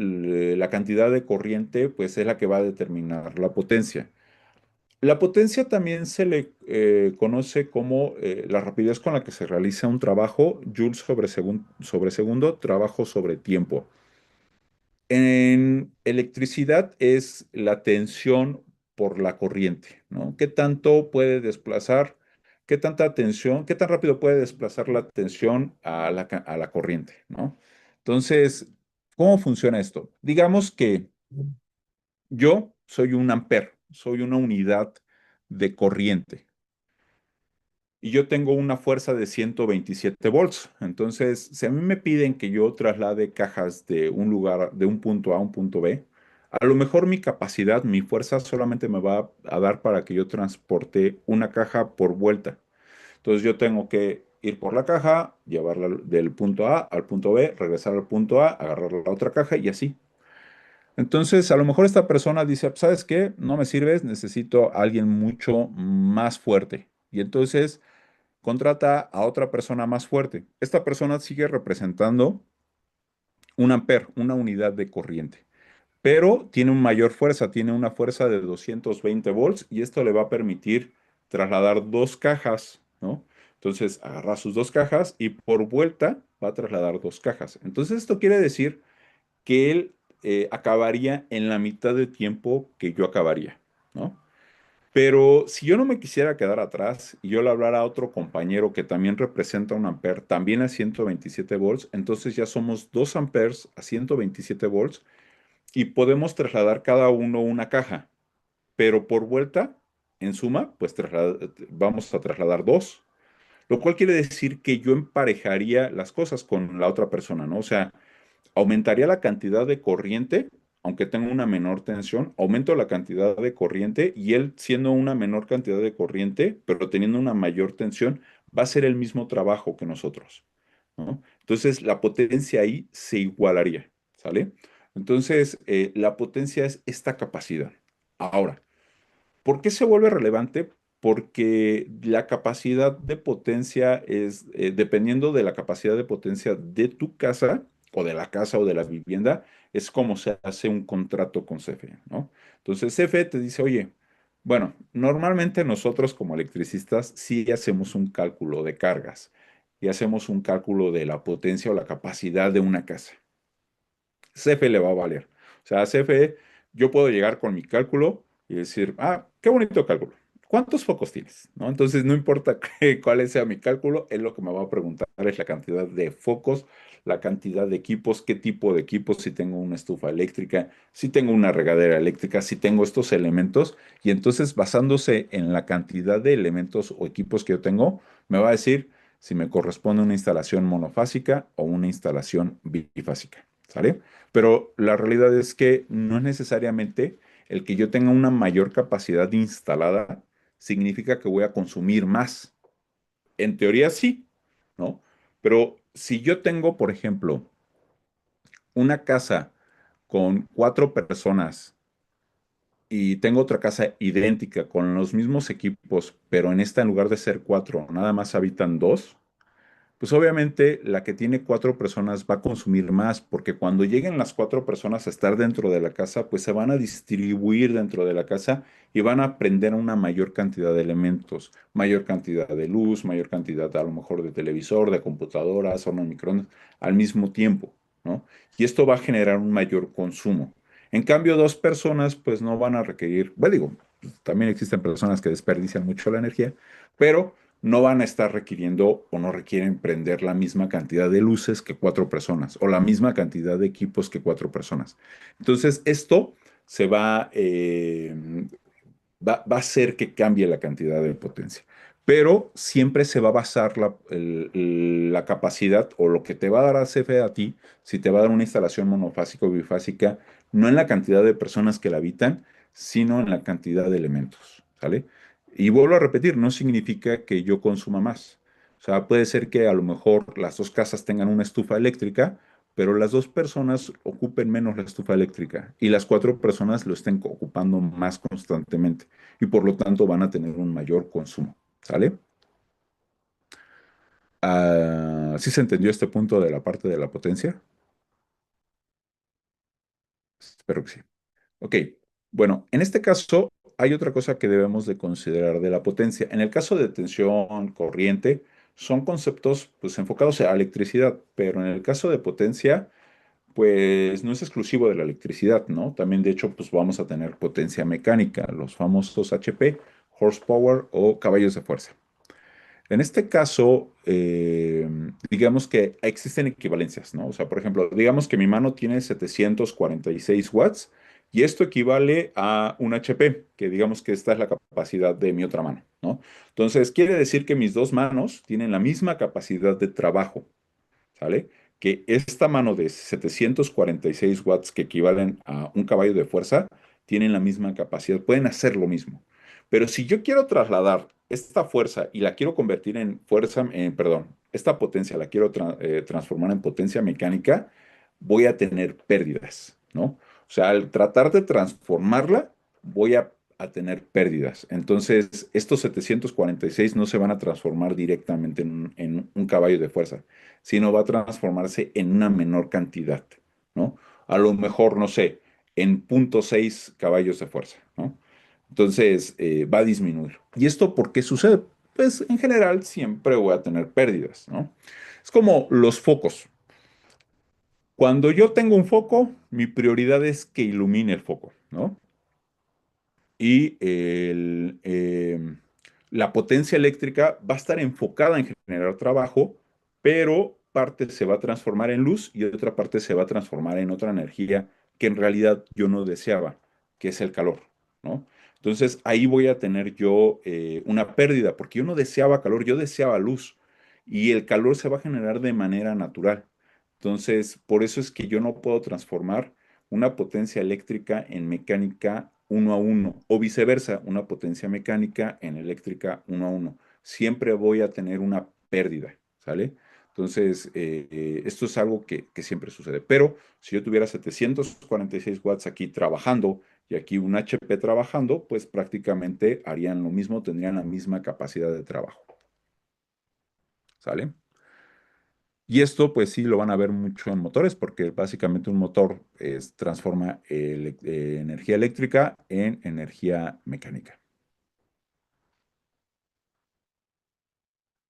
la cantidad de corriente, pues, es la que va a determinar la potencia. La potencia también se le conoce como la rapidez con la que se realiza un trabajo, joules sobre segundo, trabajo sobre tiempo. En electricidad es la tensión por la corriente, ¿no? ¿Qué tanto puede desplazar, qué tanta tensión, qué tan rápido puede desplazar la tensión a a la corriente, ¿no? Entonces, ¿cómo funciona esto? Digamos que yo soy un amper, soy una unidad de corriente y yo tengo una fuerza de 127 volts. Entonces, si a mí me piden que yo traslade cajas de un lugar, de un punto A a un punto B, a lo mejor mi capacidad, mi fuerza solamente me va a dar para que yo transporte una caja por vuelta. Entonces, yo tengo que ir por la caja, llevarla del punto A al punto B, regresar al punto A, agarrar la otra caja y así. Entonces, a lo mejor esta persona dice, ¿sabes qué? No me sirves, necesito a alguien mucho más fuerte. Y entonces contrata a otra persona más fuerte. Esta persona sigue representando un amper, una unidad de corriente, pero tiene una mayor fuerza, tiene una fuerza de 220 volts y esto le va a permitir trasladar dos cajas, ¿no? Entonces agarra sus dos cajas y por vuelta va a trasladar dos cajas. Entonces esto quiere decir que él acabaría en la mitad de tiempo que yo acabaría, ¿no? Pero si yo no me quisiera quedar atrás y yo le hablara a otro compañero que también representa un amper, también a 127 volts, entonces ya somos 2 amperes a 127 volts y podemos trasladar cada uno una caja, pero por vuelta, en suma, pues vamos a trasladar dos, lo cual quiere decir que yo emparejaría las cosas con la otra persona, ¿no? O sea, aumentaría la cantidad de corriente, aunque tenga una menor tensión, aumento la cantidad de corriente y él siendo una menor cantidad de corriente, pero teniendo una mayor tensión, va a hacer el mismo trabajo que nosotros, ¿no? Entonces, la potencia ahí se igualaría, ¿sale? Entonces, la potencia es esta capacidad. Ahora, ¿por qué se vuelve relevante? Porque la capacidad de potencia es, dependiendo de la capacidad de potencia de tu casa o de la casa o de la vivienda, es como se hace un contrato con CFE, ¿no? Entonces CFE te dice, oye, bueno, normalmente nosotros como electricistas sí hacemos un cálculo de cargas y hacemos un cálculo de la potencia o la capacidad de una casa. CFE le va a valer. O sea, CFE, yo puedo llegar con mi cálculo y decir, qué bonito cálculo. ¿cuántos focos tienes? ¿No? Entonces, no importa cuál sea mi cálculo, él lo que me va a preguntar es la cantidad de focos, la cantidad de equipos, qué tipo de equipos, si tengo una estufa eléctrica, si tengo una regadera eléctrica, si tengo estos elementos. Y entonces, basándose en la cantidad de elementos o equipos que yo tengo, me va a decir si me corresponde una instalación monofásica o una instalación bifásica. ¿Sale? Pero la realidad es que no es necesariamente el que yo tenga una mayor capacidad instalada significa que voy a consumir más. En teoría sí, ¿no? Pero si yo tengo, por ejemplo, una casa con 4 personas y tengo otra casa idéntica con los mismos equipos, pero en esta en lugar de ser 4, nada más habitan 2, pues obviamente la que tiene 4 personas va a consumir más, porque cuando lleguen las 4 personas a estar dentro de la casa, pues se van a distribuir dentro de la casa y van a prender una mayor cantidad de elementos, mayor cantidad de luz, mayor cantidad a lo mejor de televisor, de computadoras, horno de microondas, al mismo tiempo, ¿no? Y esto va a generar un mayor consumo. En cambio, 2 personas, pues no van a requerir, bueno, digo, también existen personas que desperdician mucho la energía, pero no van a estar requiriendo o no requieren prender la misma cantidad de luces que 4 personas o la misma cantidad de equipos que 4 personas. Entonces, esto se va a hacer que cambie la cantidad de potencia. Pero siempre se va a basar la capacidad o lo que te va a dar ACF a ti, si te va a dar una instalación monofásica o bifásica, no en la cantidad de personas que la habitan, sino en la cantidad de elementos, ¿sale? Y vuelvo a repetir, no significa que yo consuma más. O sea, puede ser que a lo mejor las dos casas tengan una estufa eléctrica, pero las 2 personas ocupen menos la estufa eléctrica y las 4 personas lo estén ocupando más constantemente y por lo tanto van a tener un mayor consumo. ¿Sale? ¿Sí se entendió este punto de la parte de la potencia? Espero que sí. Ok, bueno, en este caso hay otra cosa que debemos de considerar de la potencia. En el caso de tensión, corriente, son conceptos pues enfocados a electricidad, pero en el caso de potencia pues no es exclusivo de la electricidad, ¿no? También, de hecho, pues vamos a tener potencia mecánica, los famosos HP, horsepower o caballos de fuerza. En este caso, digamos que existen equivalencias, ¿no? O sea, por ejemplo, digamos que mi mano tiene 746 watts y esto equivale a un HP, que digamos que esta es la capacidad de mi otra mano, ¿no? Entonces, quiere decir que mis dos manos tienen la misma capacidad de trabajo. ¿Sale? Que esta mano de 746 watts que equivalen a un caballo de fuerza, tienen la misma capacidad, pueden hacer lo mismo. Pero si yo quiero trasladar esta fuerza y la quiero convertir en fuerza, perdón, esta potencia la quiero transformar en potencia mecánica, voy a tener pérdidas, ¿no? O sea, al tratar de transformarla, voy a tener pérdidas. Entonces, estos 746 no se van a transformar directamente en un caballo de fuerza, sino va a transformarse en una menor cantidad, ¿no? A lo mejor, no sé, en 0,6 caballos de fuerza, ¿no? Entonces, va a disminuir. ¿Y esto por qué sucede? Pues en general siempre voy a tener pérdidas, ¿no? Es como los focos. Cuando yo tengo un foco, mi prioridad es que ilumine el foco, ¿no? Y la potencia eléctrica va a estar enfocada en generar trabajo, pero parte se va a transformar en luz y otra parte se va a transformar en otra energía que en realidad yo no deseaba, que es el calor, ¿no? Entonces ahí voy a tener yo una pérdida, porque yo no deseaba calor, yo deseaba luz y el calor se va a generar de manera natural. Entonces, por eso es que yo no puedo transformar una potencia eléctrica en mecánica uno a uno, o viceversa, una potencia mecánica en eléctrica uno a uno. Siempre voy a tener una pérdida, ¿sale? Entonces, esto es algo que siempre sucede. Pero si yo tuviera 746 watts aquí trabajando y aquí un HP trabajando, pues prácticamente harían lo mismo, tendrían la misma capacidad de trabajo, ¿sale? Y esto, pues sí, lo van a ver mucho en motores, porque básicamente un motor transforma energía eléctrica en energía mecánica.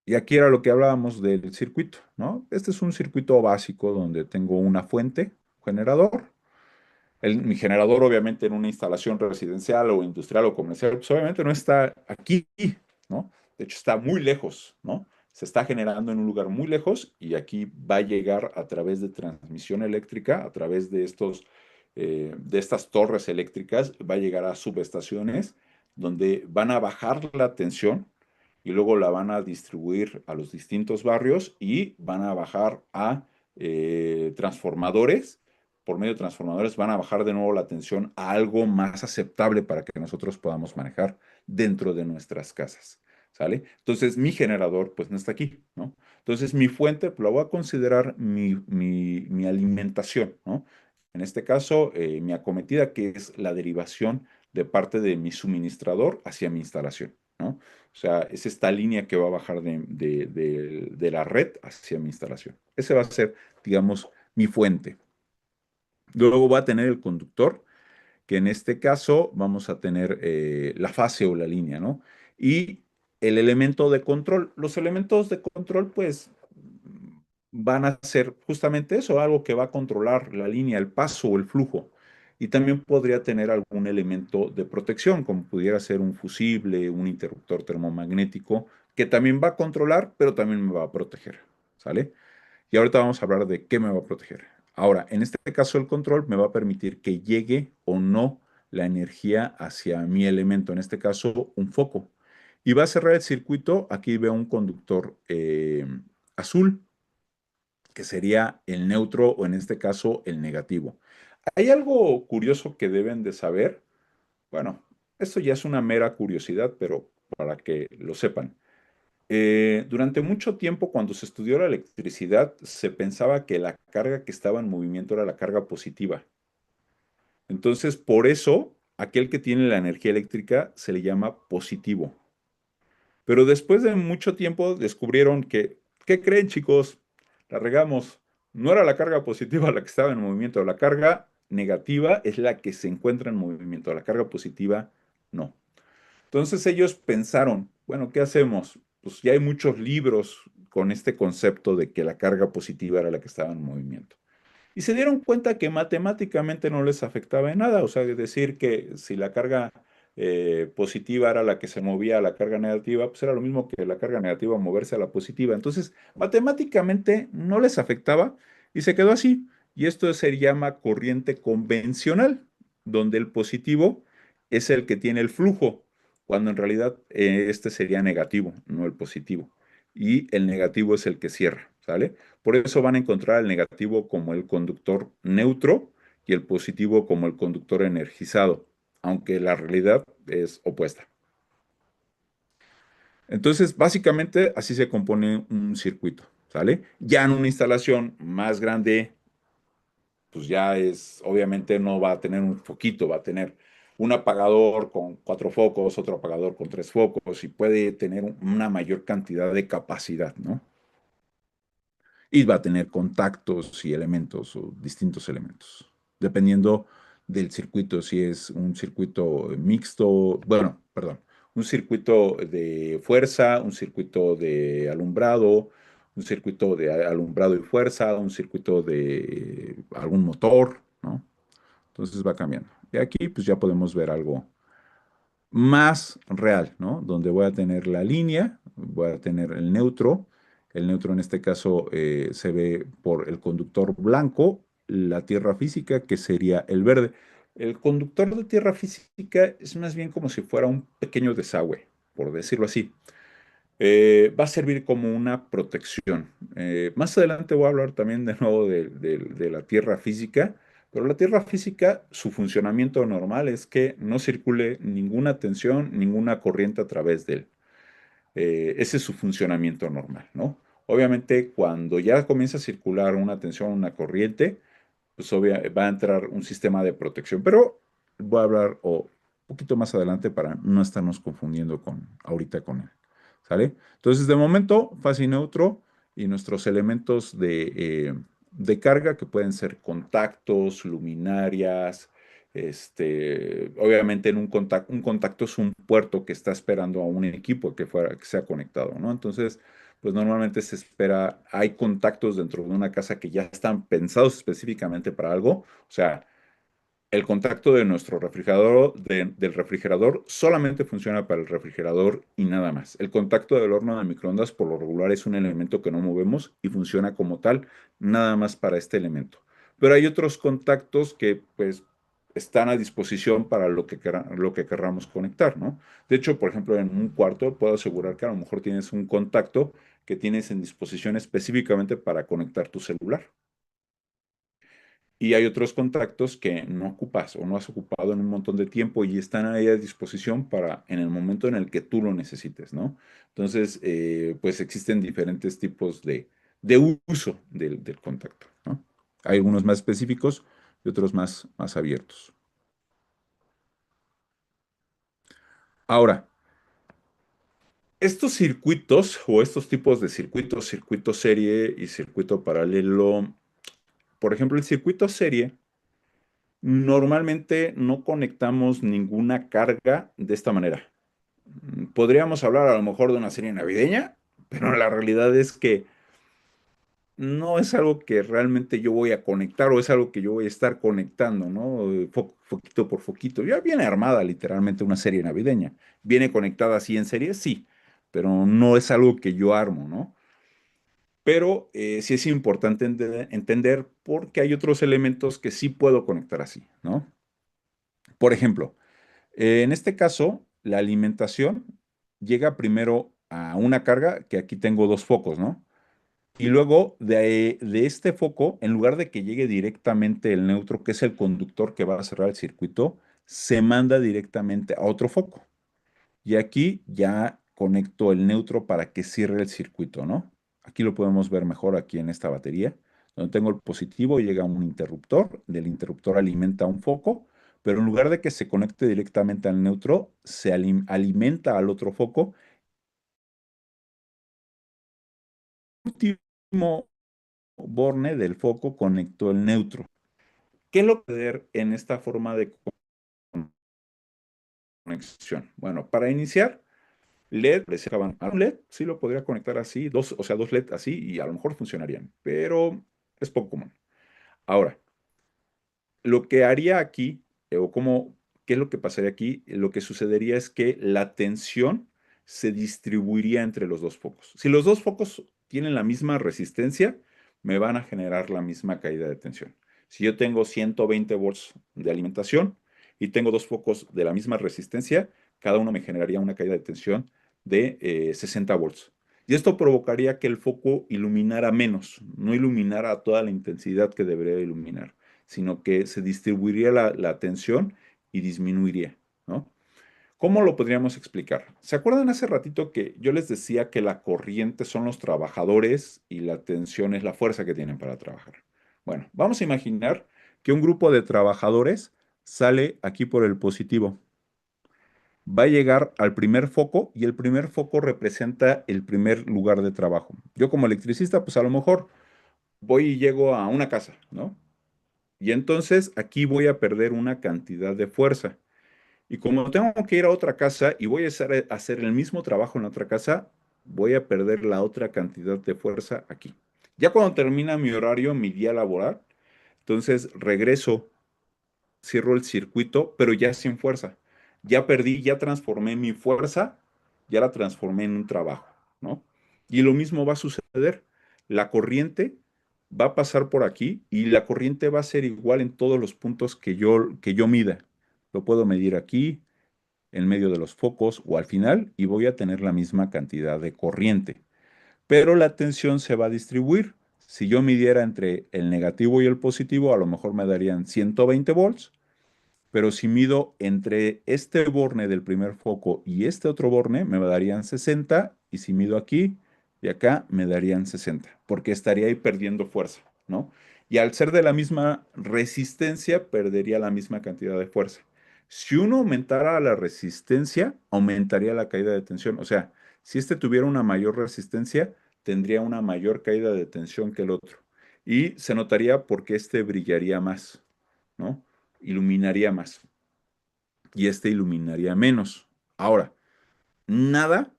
Y aquí era lo que hablábamos del circuito, ¿no? Este es un circuito básico donde tengo una fuente, un generador, Mi generador, obviamente, en una instalación residencial o industrial o comercial, pues obviamente no está aquí, ¿no? De hecho, está muy lejos, ¿no? Se está generando en un lugar muy lejos y aquí va a llegar a través de transmisión eléctrica, a través de estas torres eléctricas, va a llegar a subestaciones donde van a bajar la tensión y luego la van a distribuir a los distintos barrios y van a bajar a transformadores. Por medio de transformadores van a bajar de nuevo la tensión a algo más aceptable para que nosotros podamos manejar dentro de nuestras casas. ¿Sale? Entonces mi generador pues no está aquí, ¿no? Entonces mi fuente pues, la voy a considerar mi alimentación, ¿no? En este caso, mi acometida, que es la derivación de parte de mi suministrador hacia mi instalación, ¿no? O sea, es esta línea que va a bajar de la red hacia mi instalación. Ese va a ser, digamos, mi fuente. Luego va a tener el conductor, que en este caso vamos a tener la fase o la línea, ¿no? Y el elemento de control. Los elementos de control, pues, van a ser justamente eso, algo que va a controlar la línea, el paso o el flujo. Y también podría tener algún elemento de protección, como pudiera ser un fusible, un interruptor termomagnético, que también va a controlar, pero también me va a proteger, ¿sale? Y ahorita vamos a hablar de qué me va a proteger. Ahora, en este caso el control me va a permitir que llegue o no la energía hacia mi elemento, en este caso un foco. Y va a cerrar el circuito, aquí veo un conductor azul, que sería el neutro o en este caso el negativo. Hay algo curioso que deben de saber. Bueno, esto ya es una mera curiosidad, pero para que lo sepan. Durante mucho tiempo, cuando se estudió la electricidad, se pensaba que la carga que estaba en movimiento era la carga positiva. Entonces, por eso, aquel que tiene la energía eléctrica se le llama positivo. Pero después de mucho tiempo descubrieron que, ¿qué creen, chicos? La regamos. No era la carga positiva la que estaba en movimiento, la carga negativa es la que se encuentra en movimiento, la carga positiva no. Entonces ellos pensaron, bueno, ¿qué hacemos? Pues ya hay muchos libros con este concepto de que la carga positiva era la que estaba en movimiento. Y se dieron cuenta que matemáticamente no les afectaba en nada, o sea, decir que si la carga positiva era la que se movía a la carga negativa, pues era lo mismo que la carga negativa moverse a la positiva. Entonces, matemáticamente no les afectaba y se quedó así. Y esto se llama corriente convencional, donde el positivo es el que tiene el flujo, cuando en realidad este sería negativo, no el positivo. Y el negativo es el que cierra, ¿sale? Por eso van a encontrar el negativo como el conductor neutro y el positivo como el conductor energizado, aunque la realidad es opuesta. Entonces, básicamente así se compone un circuito, ¿sale? Ya en una instalación más grande, pues ya es, obviamente no va a tener un foquito, va a tener un apagador con 4 focos, otro apagador con 3 focos y puede tener una mayor cantidad de capacidad, ¿no? Y va a tener contactos y elementos o distintos elementos, dependiendo del circuito, si es un circuito mixto, bueno, perdón, un circuito de fuerza, un circuito de alumbrado, un circuito de alumbrado y fuerza, un circuito de algún motor, ¿no? Entonces va cambiando. Y aquí pues ya podemos ver algo más real, ¿no? Donde voy a tener la línea, voy a tener el neutro en este caso se ve por el conductor blanco, la tierra física que sería el verde. El conductor de tierra física es más bien como si fuera un pequeño desagüe, por decirlo así. Va a servir como una protección. Más adelante voy a hablar también de nuevo de la tierra física, pero la tierra física, su funcionamiento normal es que no circule ninguna tensión, ninguna corriente a través de él. Ese es su funcionamiento normal, ¿no? Obviamente, cuando ya comienza a circular una tensión, una corriente, pues va a entrar un sistema de protección, pero voy a hablar un poquito más adelante para no estarnos confundiendo ahorita con él, ¿sale? Entonces, de momento, fase y neutro y nuestros elementos de carga que pueden ser contactos, luminarias, obviamente un contacto es un puerto que está esperando a un equipo que sea conectado, ¿no? Entonces, pues normalmente se espera, hay contactos dentro de una casa que ya están pensados específicamente para algo, o sea, El contacto de nuestro refrigerador, del refrigerador, solamente funciona para el refrigerador y nada más. El contacto del horno de microondas, por lo regular, es un elemento que no movemos y funciona como tal, nada más para este elemento. Pero hay otros contactos que, pues, están a disposición para lo que querramos conectar, ¿no? De hecho, por ejemplo, en un cuarto puedo asegurar que a lo mejor tienes un contacto que tienes en disposición específicamente para conectar tu celular. Y hay otros contactos que no ocupas o no has ocupado en un montón de tiempo y están ahí a disposición para en el momento en el que tú lo necesites, ¿no? Entonces, pues existen diferentes tipos de uso del contacto, ¿no? Hay algunos más específicos y otros más abiertos. Ahora, estos circuitos o estos tipos de circuitos, circuito serie y circuito paralelo, por ejemplo, el circuito serie, normalmente no conectamos ninguna carga de esta manera. Podríamos hablar a lo mejor de una serie navideña, pero la realidad es que no es algo que realmente yo voy a conectar o es algo que yo voy a estar conectando, ¿no? Foquito por foquito. Ya viene armada literalmente una serie navideña. ¿Viene conectada así en serie? Sí, pero no es algo que yo armo, ¿no? Pero sí es importante entender porque hay otros elementos que sí puedo conectar así, ¿no? Por ejemplo, en este caso, la alimentación llega primero a una carga, que aquí tengo dos focos, ¿no? Y luego de este foco, en lugar de que llegue directamente el neutro, que es el conductor que va a cerrar el circuito, se manda directamente a otro foco. Y aquí ya conecto el neutro para que cierre el circuito, ¿no? Aquí lo podemos ver mejor aquí en esta batería. Donde tengo el positivo, llega un interruptor, del interruptor alimenta un foco, pero en lugar de que se conecte directamente al neutro, se alimenta al otro foco. El último borne del foco conectó el neutro. ¿Qué es lo que suceder en esta forma de conexión? Bueno, para iniciar, LED, a un LED sí lo podría conectar así, dos, o sea, dos LED así y a lo mejor funcionarían, pero es poco común. Ahora, lo que haría aquí, o cómo, qué es lo que pasaría aquí, lo que sucedería es que la tensión se distribuiría entre los dos focos. Si los dos focos tienen la misma resistencia, me van a generar la misma caída de tensión. Si yo tengo 120 volts de alimentación y tengo dos focos de la misma resistencia, cada uno me generaría una caída de tensión de 60 volts. Y esto provocaría que el foco iluminara menos, no iluminara a toda la intensidad que debería iluminar, sino que se distribuiría la tensión y disminuiría, ¿no? ¿Cómo lo podríamos explicar? ¿Se acuerdan hace ratito que yo les decía que la corriente son los trabajadores y la tensión es la fuerza que tienen para trabajar? Bueno, vamos a imaginar que un grupo de trabajadores sale aquí por el positivo. Va a llegar al primer foco y el primer foco representa el primer lugar de trabajo. Yo como electricista, pues a lo mejor voy y llego a una casa, ¿no? Y entonces aquí voy a perder una cantidad de fuerza. Y como tengo que ir a otra casa y voy a hacer el mismo trabajo en la otra casa, voy a perder la otra cantidad de fuerza aquí. Ya cuando termina mi horario, mi día laboral, entonces regreso, cierro el circuito, pero ya sin fuerza. Ya perdí, ya transformé mi fuerza, ya la transformé en un trabajo, ¿no? Y lo mismo va a suceder. La corriente va a pasar por aquí y la corriente va a ser igual en todos los puntos que yo mida. Lo puedo medir aquí, en medio de los focos o al final y voy a tener la misma cantidad de corriente. Pero la tensión se va a distribuir. Si yo midiera entre el negativo y el positivo, a lo mejor me darían 120 volts, pero si mido entre este borne del primer foco y este otro borne, me darían 60, y si mido aquí y acá, me darían 60, porque estaría ahí perdiendo fuerza, ¿no? Y al ser de la misma resistencia, perdería la misma cantidad de fuerza. Si uno aumentara la resistencia, aumentaría la caída de tensión. O sea, si este tuviera una mayor resistencia, tendría una mayor caída de tensión que el otro. Y se notaría porque este brillaría más, ¿no? Iluminaría más y este iluminaría menos. Ahora, nada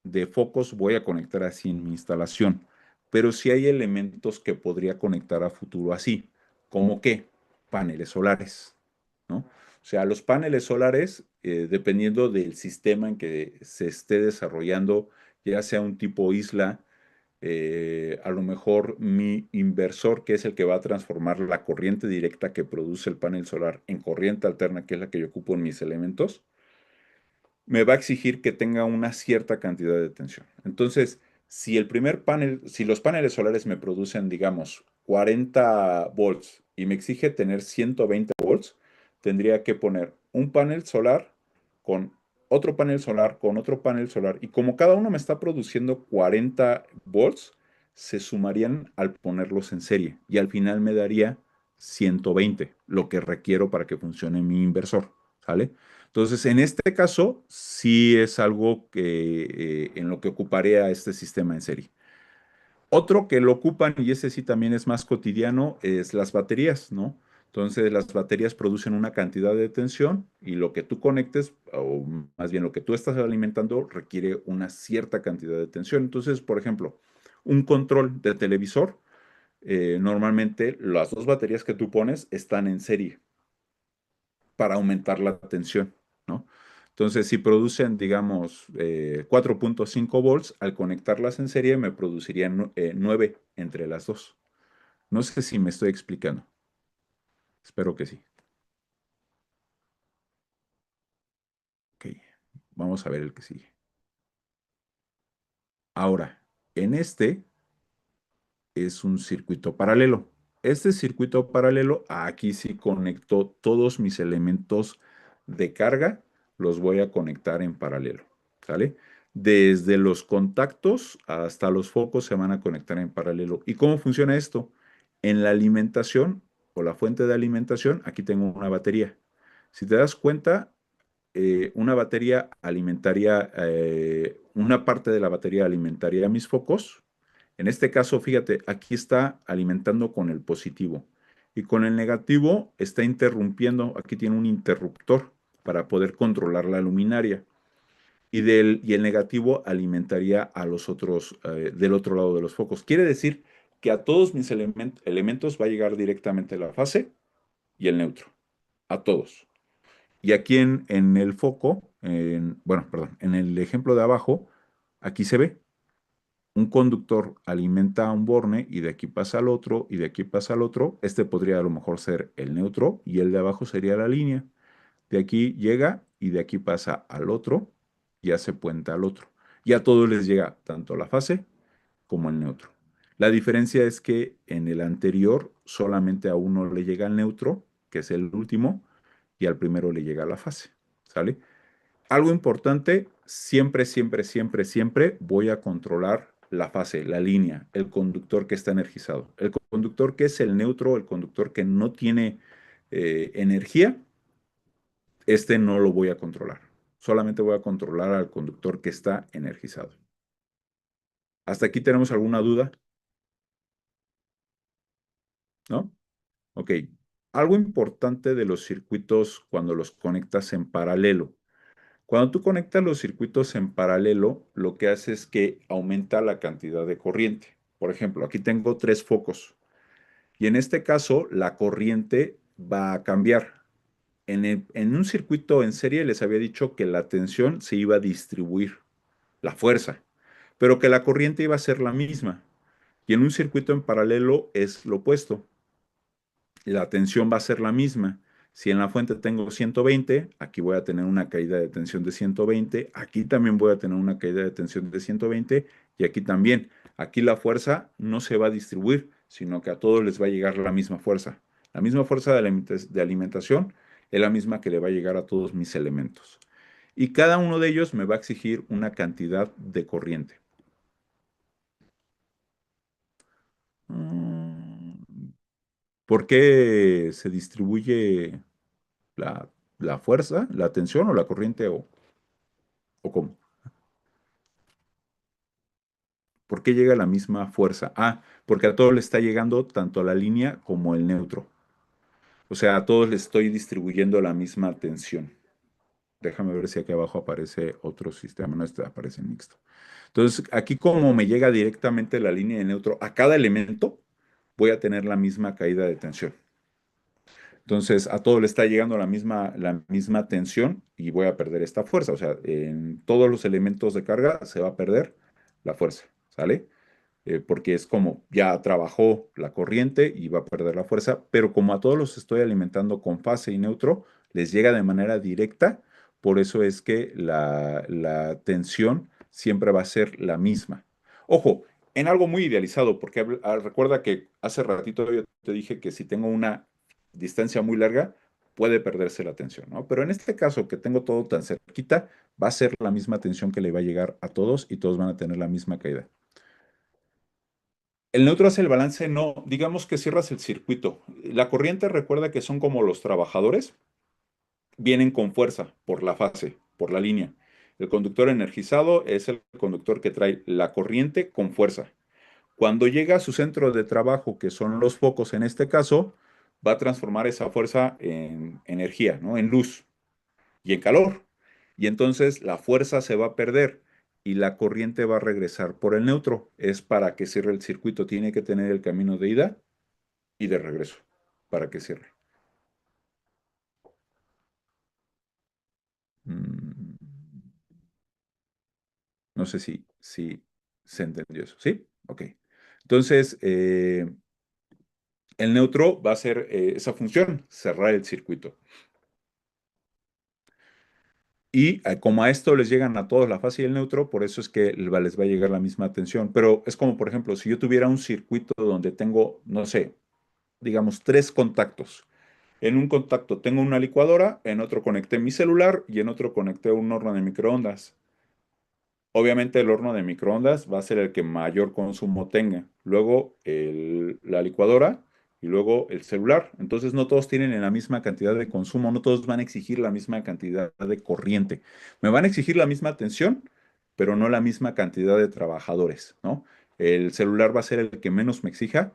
de focos voy a conectar así en mi instalación, pero sí hay elementos que podría conectar a futuro así, como que paneles solares. ¿no? O sea, los paneles solares, dependiendo del sistema en que se esté desarrollando, ya sea un tipo isla, a lo mejor mi inversor, que es el que va a transformar la corriente directa que produce el panel solar en corriente alterna, que es la que yo ocupo en mis elementos, me va a exigir que tenga una cierta cantidad de tensión. Entonces, si el primer panel, si los paneles solares me producen, digamos, 40 volts y me exige tener 120 volts, tendría que poner un panel solar con otro panel solar, con otro panel solar. Y como cada uno me está produciendo 40 volts, se sumarían al ponerlos en serie. Y al final me daría 120, lo que requiero para que funcione mi inversor. ¿Sale? Entonces, en este caso, sí es algo que en lo que ocuparía este sistema en serie. Otro que lo ocupan, y ese sí también es más cotidiano, es las baterías, ¿no? Entonces, las baterías producen una cantidad de tensión y lo que tú conectes, o más bien lo que tú estás alimentando, requiere una cierta cantidad de tensión. Entonces, por ejemplo, un control de televisor, normalmente las dos baterías que tú pones están en serie para aumentar la tensión, ¿no? Entonces, si producen, digamos, 4.5 volts, al conectarlas en serie me producirían 9 entre las dos. No sé si me estoy explicando. Espero que sí. Ok, vamos a ver el que sigue. Ahora, en este es un circuito paralelo. Este circuito paralelo, aquí sí conecto todos mis elementos de carga, los voy a conectar en paralelo, ¿sale? Desde los contactos hasta los focos se van a conectar en paralelo. ¿Y cómo funciona esto? En la alimentación o la fuente de alimentación, aquí tengo una batería. Si te das cuenta, una batería alimentaría, una parte de la batería alimentaría mis focos. En este caso, fíjate, aquí está alimentando con el positivo y con el negativo está interrumpiendo. Aquí tiene un interruptor para poder controlar la luminaria y el negativo alimentaría a los otros del otro lado de los focos. Quiere decir que a todos mis elementos va a llegar directamente la fase y el neutro, a todos. Y aquí en el foco, bueno, perdón, en el ejemplo de abajo, aquí se ve, un conductor alimenta a un borne y de aquí pasa al otro y de aquí pasa al otro. Este podría a lo mejor ser el neutro y el de abajo sería la línea. De aquí llega y de aquí pasa al otro y hace puente al otro. Y a todos les llega tanto la fase como el neutro. La diferencia es que en el anterior solamente a uno le llega el neutro, que es el último, y al primero le llega la fase. ¿Sale? Algo importante, siempre, siempre, siempre, siempre voy a controlar la fase, la línea, el conductor que está energizado. El conductor que es el neutro, el conductor que no tiene energía, este no lo voy a controlar. Solamente voy a controlar al conductor que está energizado. ¿Hasta aquí tenemos alguna duda? ¿No? Ok. Algo importante de los circuitos cuando los conectas en paralelo. Cuando tú conectas los circuitos en paralelo, lo que hace es que aumenta la cantidad de corriente. Por ejemplo, aquí tengo tres focos y en este caso la corriente va a cambiar. En un circuito en serie les había dicho que la tensión se iba a distribuir, la fuerza, pero que la corriente iba a ser la misma. Y en un circuito en paralelo es lo opuesto, la tensión va a ser la misma. Si en la fuente tengo 120, aquí voy a tener una caída de tensión de 120, aquí también voy a tener una caída de tensión de 120 y aquí también. Aquí la fuerza no se va a distribuir, sino que a todos les va a llegar la misma fuerza. La misma fuerza de alimentación es la misma que le va a llegar a todos mis elementos. Y cada uno de ellos me va a exigir una cantidad de corriente. Mm, ¿Por qué se distribuye la, la fuerza, la tensión o la corriente o cómo? ¿Por qué llega la misma fuerza? Ah, porque a todos le está llegando tanto la línea como el neutro. O sea, a todos les estoy distribuyendo la misma tensión. Déjame ver si aquí abajo aparece otro sistema. No, este aparece mixto. Entonces, aquí como me llega directamente la línea de neutro a cada elemento, voy a tener la misma caída de tensión. Entonces, a todo le está llegando la misma tensión y voy a perder esta fuerza. O sea, en todos los elementos de carga se va a perder la fuerza, ¿sale? Porque es como ya trabajó la corriente y va a perder la fuerza, pero como a todos los estoy alimentando con fase y neutro, les llega de manera directa, por eso es que la tensión siempre va a ser la misma. Ojo, en algo muy idealizado, porque recuerda que hace ratito yo te dije que si tengo una distancia muy larga, puede perderse la tensión, ¿no? Pero en este caso que tengo todo tan cerquita, va a ser la misma tensión que le va a llegar a todos y todos van a tener la misma caída. El neutro hace el balance, no, digamos que cierras el circuito. La corriente recuerda que son como los trabajadores, vienen con fuerza por la fase, por la línea. El conductor energizado es el conductor que trae la corriente con fuerza. Cuando llega a su centro de trabajo, que son los focos en este caso, va a transformar esa fuerza en energía, ¿no? En luz y en calor. Y entonces la fuerza se va a perder y la corriente va a regresar por el neutro. Es para que cierre el circuito, tiene que tener el camino de ida y de regreso para que cierre. Mm, no sé si se entendió eso. ¿Sí? Ok. Entonces, el neutro va a hacer esa función, cerrar el circuito. Y como a esto les llegan a todos la fase y el neutro, por eso es que les va a llegar la misma tensión. Pero es como, por ejemplo, si yo tuviera un circuito donde tengo, no sé, digamos, tres contactos. En un contacto tengo una licuadora, en otro conecté mi celular y en otro conecté un horno de microondas. Obviamente el horno de microondas va a ser el que mayor consumo tenga. Luego la licuadora y luego el celular. Entonces no todos tienen la misma cantidad de consumo, no todos van a exigir la misma cantidad de corriente. Me van a exigir la misma tensión, pero no la misma cantidad de trabajadores, ¿no? El celular va a ser el que menos me exija.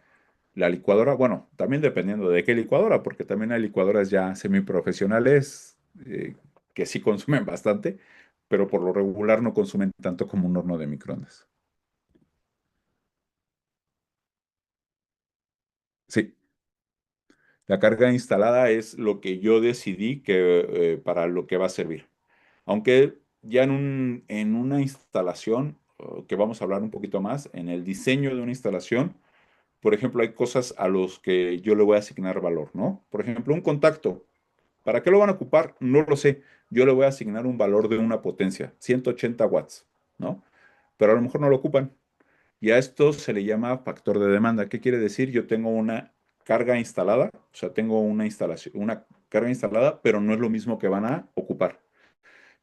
La licuadora, bueno, también dependiendo de qué licuadora, porque también hay licuadoras ya semiprofesionales que sí consumen bastante, pero por lo regular no consumen tanto como un horno de microondas. Sí, la carga instalada es lo que yo decidí que para lo que va a servir. Aunque ya en una instalación, que vamos a hablar un poquito más, en el diseño de una instalación, por ejemplo, hay cosas a los que yo le voy a asignar valor, ¿no? Por ejemplo, un contacto. ¿Para qué lo van a ocupar? No lo sé. Yo le voy a asignar un valor de una potencia, 180 watts, ¿no? Pero a lo mejor no lo ocupan. Y a esto se le llama factor de demanda. ¿Qué quiere decir? Yo tengo una carga instalada, o sea, tengo una instalación, una carga instalada, pero no es lo mismo que van a ocupar.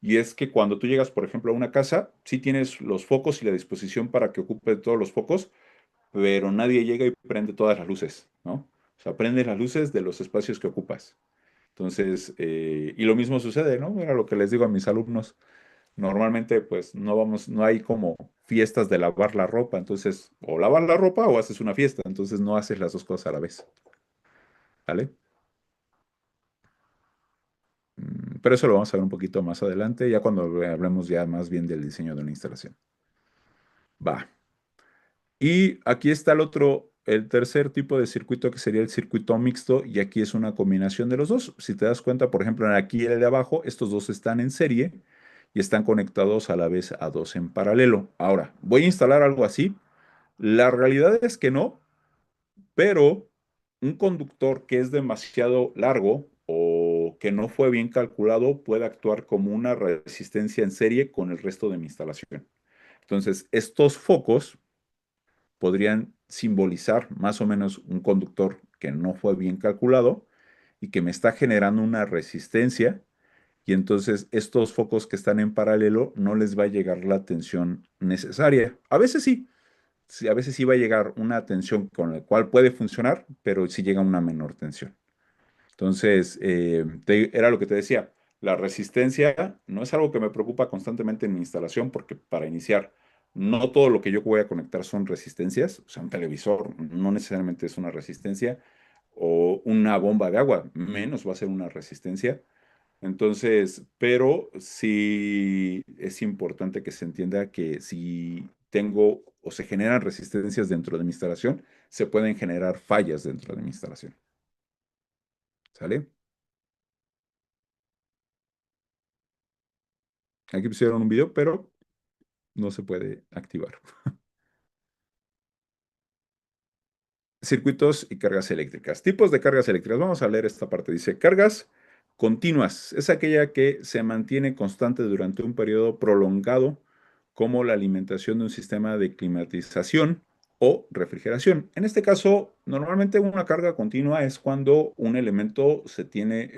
Y es que cuando tú llegas, por ejemplo, a una casa, sí tienes los focos y la disposición para que ocupe todos los focos, pero nadie llega y prende todas las luces, ¿no? O sea, prende las luces de los espacios que ocupas. Entonces, y lo mismo sucede, ¿no? Era lo que les digo a mis alumnos. Normalmente, pues, no vamos, no hay como fiestas de lavar la ropa. Entonces, o lavas la ropa o haces una fiesta. Entonces, no haces las dos cosas a la vez, ¿vale? Pero eso lo vamos a ver un poquito más adelante, ya cuando hablemos ya más bien del diseño de una instalación. Va. Y aquí está el tercer tipo de circuito que sería el circuito mixto, y aquí es una combinación de los dos. Si te das cuenta, por ejemplo, aquí en el de abajo, estos dos están en serie y están conectados a la vez a dos en paralelo. Ahora, voy a instalar algo así. La realidad es que no, pero un conductor que es demasiado largo o que no fue bien calculado puede actuar como una resistencia en serie con el resto de mi instalación. Entonces, estos focos podrían simbolizar más o menos un conductor que no fue bien calculado y que me está generando una resistencia, y entonces estos focos que están en paralelo no les va a llegar la tensión necesaria. A veces sí, sí, a veces sí va a llegar una tensión con la cual puede funcionar, pero sí llega una menor tensión. Entonces, era lo que te decía, la resistencia no es algo que me preocupa constantemente en mi instalación, porque para iniciar, no todo lo que yo voy a conectar son resistencias, o sea, un televisor no necesariamente es una resistencia, o una bomba de agua, menos va a ser una resistencia. Entonces, pero sí es importante que se entienda que si tengo o se generan resistencias dentro de mi instalación, se pueden generar fallas dentro de mi instalación. ¿Sale? Aquí pusieron un video, pero no se puede activar. Circuitos y cargas eléctricas. Tipos de cargas eléctricas. Vamos a leer esta parte. Dice, cargas continuas. Es aquella que se mantiene constante durante un periodo prolongado, como la alimentación de un sistema de climatización o refrigeración. En este caso, normalmente una carga continua es cuando un elemento se tiene,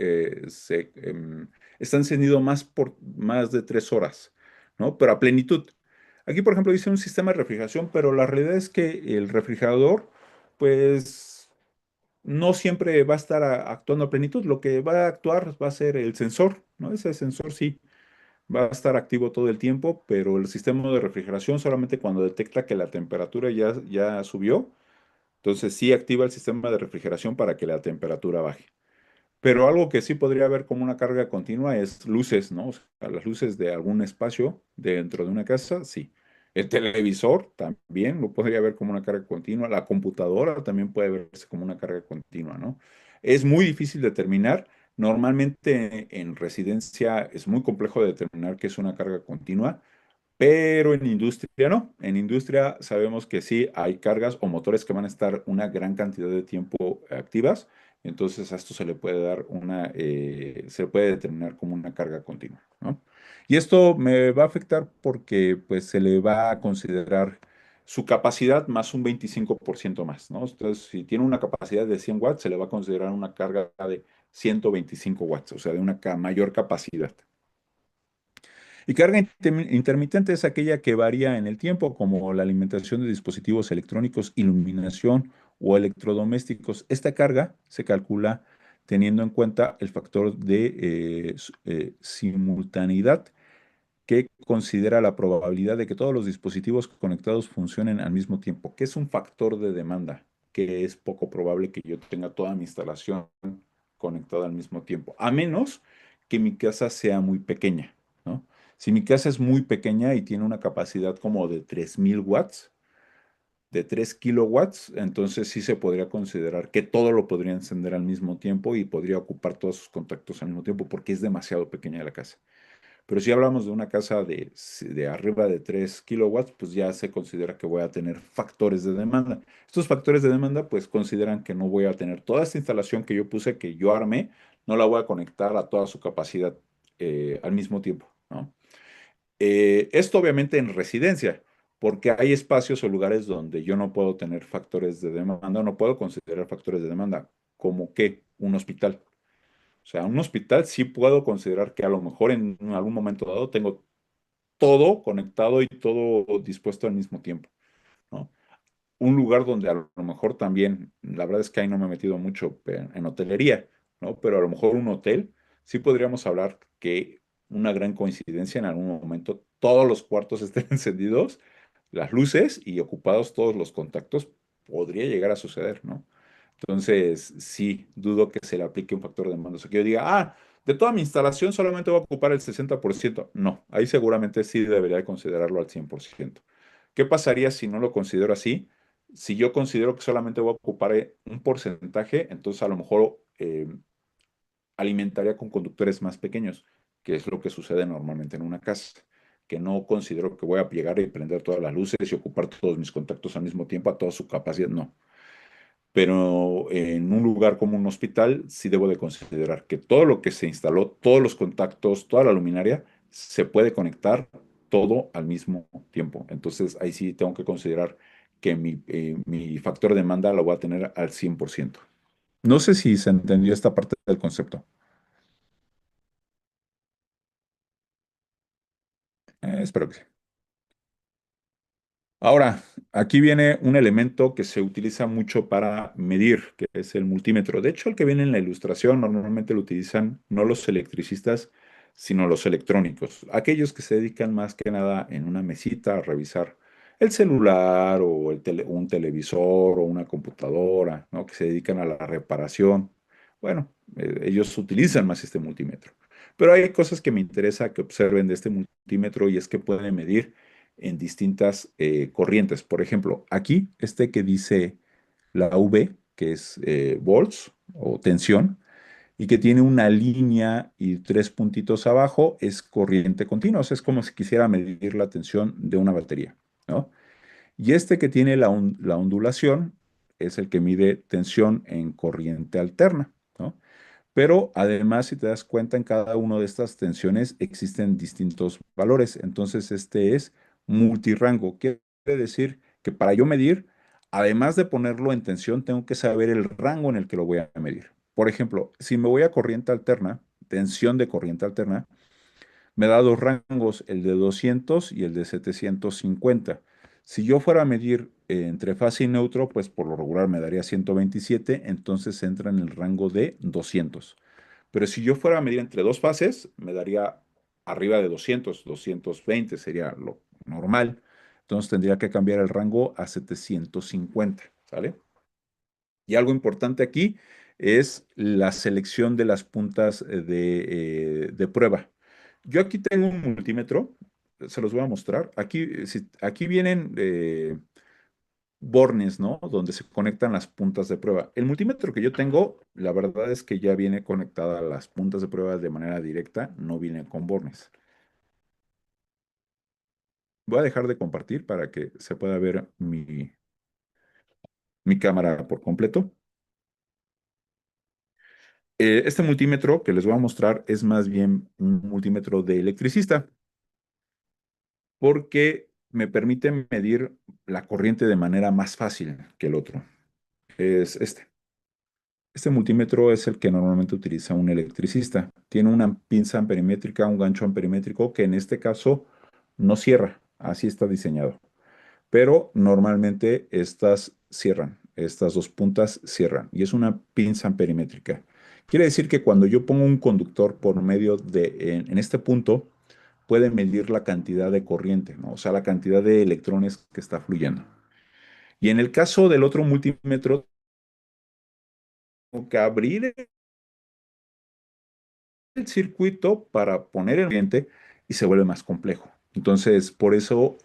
está encendido más por más de 3 horas, ¿no? Pero a plenitud. Aquí, por ejemplo, dice un sistema de refrigeración, pero la realidad es que el refrigerador pues no siempre va a estar actuando a plenitud. Lo que va a actuar va a ser el sensor, ¿no? Ese sensor sí va a estar activo todo el tiempo, pero el sistema de refrigeración solamente cuando detecta que la temperatura ya subió, entonces sí activa el sistema de refrigeración para que la temperatura baje. Pero algo que sí podría haber como una carga continua es luces, ¿no? O sea, las luces de algún espacio dentro de una casa, sí. El televisor también lo podría ver como una carga continua. La computadora también puede verse como una carga continua, ¿no? Es muy difícil determinar. Normalmente en residencia es muy complejo determinar qué es una carga continua, pero en industria no. En industria sabemos que sí hay cargas o motores que van a estar una gran cantidad de tiempo activas. Entonces a esto se le puede dar se puede determinar como una carga continua, ¿no? Y esto me va a afectar porque pues se le va a considerar su capacidad más un 25% más, ¿no? Entonces, si tiene una capacidad de 100 watts, se le va a considerar una carga de 125 watts, o sea, de una mayor capacidad. Y carga intermitente es aquella que varía en el tiempo, como la alimentación de dispositivos electrónicos, iluminación o electrodomésticos. Esta carga se calcula teniendo en cuenta el factor de simultaneidad, que considera la probabilidad de que todos los dispositivos conectados funcionen al mismo tiempo, que es un factor de demanda, que es poco probable que yo tenga toda mi instalación conectada al mismo tiempo, a menos que mi casa sea muy pequeña, ¿no? Si mi casa es muy pequeña y tiene una capacidad como de 3000 watts, de 3 kilowatts, entonces sí se podría considerar que todo lo podría encender al mismo tiempo y podría ocupar todos sus contactos al mismo tiempo porque es demasiado pequeña la casa. Pero si hablamos de una casa de arriba de 3 kilowatts, pues ya se considera que voy a tener factores de demanda. Estos factores de demanda, pues consideran que no voy a tener toda esta instalación que yo puse, que yo armé, no la voy a conectar a toda su capacidad al mismo tiempo, ¿no? Esto obviamente en residencia, porque hay espacios o lugares donde yo no puedo tener factores de demanda, no puedo considerar factores de demanda, como que un hospital. O sea, un hospital sí puedo considerar que a lo mejor en algún momento dado tengo todo conectado y todo dispuesto al mismo tiempo, ¿no? Un lugar donde a lo mejor también, la verdad es que ahí no me he metido mucho en hotelería, ¿no? Pero a lo mejor un hotel, sí podríamos hablar que una gran coincidencia en algún momento todos los cuartos estén encendidos, las luces y ocupados todos los contactos, podría llegar a suceder, ¿no? Entonces, sí, dudo que se le aplique un factor de demanda. O sea, que yo diga, de toda mi instalación solamente voy a ocupar el 60%. No, ahí seguramente sí debería de considerarlo al 100%. ¿Qué pasaría si no lo considero así? Si yo considero que solamente voy a ocupar un porcentaje, entonces a lo mejor alimentaría con conductores más pequeños, que es lo que sucede normalmente en una casa, que no considero que voy a llegar y prender todas las luces y ocupar todos mis contactos al mismo tiempo a toda su capacidad, no. Pero en un lugar como un hospital, sí debo de considerar que todo lo que se instaló, todos los contactos, toda la luminaria, se puede conectar todo al mismo tiempo. Entonces, ahí sí tengo que considerar que mi factor de demanda lo voy a tener al 100%. No sé si se entendió esta parte del concepto. Espero que sí. Ahora, aquí viene un elemento que se utiliza mucho para medir, que es el multímetro. De hecho, el que viene en la ilustración normalmente lo utilizan no los electricistas, sino los electrónicos. Aquellos que se dedican más que nada en una mesita a revisar el celular o un televisor o una computadora, ¿no? Que se dedican a la reparación. Bueno, ellos utilizan más este multímetro. Pero hay cosas que me interesa que observen de este multímetro y es que puede medir en distintas corrientes. Por ejemplo, aquí, este que dice la V, que es volts o tensión, y que tiene una línea y tres puntitos abajo, es corriente continua. O sea, es como si quisiera medir la tensión de una batería, ¿no? Y este que tiene la ondulación es el que mide tensión en corriente alterna, ¿no? Pero además, si te das cuenta, en cada una de estas tensiones existen distintos valores. Entonces, este es multirango. Quiere decir que para yo medir, además de ponerlo en tensión, tengo que saber el rango en el que lo voy a medir. Por ejemplo, si me voy a corriente alterna, tensión de corriente alterna, me da dos rangos, el de 200 y el de 750. Si yo fuera a medir entre fase y neutro, pues por lo regular me daría 127, entonces entra en el rango de 200. Pero si yo fuera a medir entre dos fases, me daría arriba de 200, 220 sería lo normal. Entonces tendría que cambiar el rango a 750, ¿sale? Y algo importante aquí es la selección de las puntas de prueba. Yo aquí tengo un multímetro, se los voy a mostrar. Aquí, aquí vienen bornes, ¿no? Donde se conectan las puntas de prueba. El multímetro que yo tengo, la verdad es que ya viene conectada a las puntas de prueba de manera directa, no viene con bornes. Voy a dejar de compartir para que se pueda ver mi cámara por completo. Este multímetro que les voy a mostrar es más bien un multímetro de electricista porque me permite medir la corriente de manera más fácil que el otro. Es este. Este multímetro es el que normalmente utiliza un electricista. Tiene una pinza amperimétrica, un gancho amperimétrico que en este caso no cierra. Así está diseñado. Pero normalmente estas cierran. Estas dos puntas cierran. Y es una pinza amperimétrica. Quiere decir que cuando yo pongo un conductor por medio en este punto, puede medir la cantidad de corriente, ¿no? O sea, la cantidad de electrones que está fluyendo. Y en el caso del otro multímetro, tengo que abrir el circuito para poner el ambiente y se vuelve más complejo. Entonces, por eso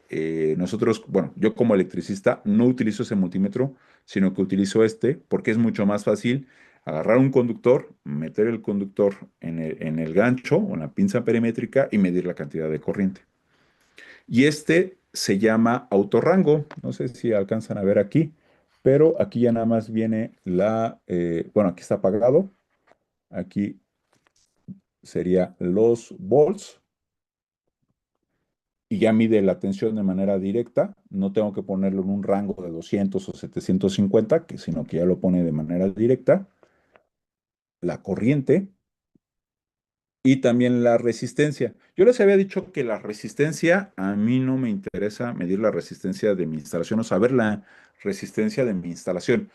nosotros, bueno, yo como electricista no utilizo ese multímetro, sino que utilizo este porque es mucho más fácil agarrar un conductor, meter el conductor en el gancho o en la pinza perimétrica y medir la cantidad de corriente. Y este se llama autorrango. No sé si alcanzan a ver aquí, pero aquí ya nada más viene bueno, aquí está apagado. Aquí sería los volts y ya mide la tensión de manera directa. No tengo que ponerlo en un rango de 200 o 750, sino que ya lo pone de manera directa. La corriente y también la resistencia. Yo les había dicho que la resistencia, a mí no me interesa medir la resistencia de mi instalación o saber la resistencia de mi instalación,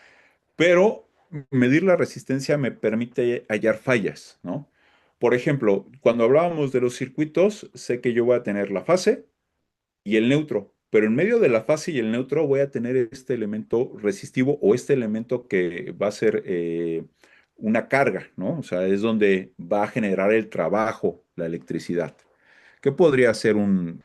pero medir la resistencia me permite hallar fallas, ¿no? Por ejemplo, cuando hablábamos de los circuitos, sé que yo voy a tener la fase, y el neutro. Pero en medio de la fase y el neutro voy a tener este elemento resistivo o este elemento que va a ser una carga, ¿no? O sea, es donde va a generar el trabajo, la electricidad. Que podría ser un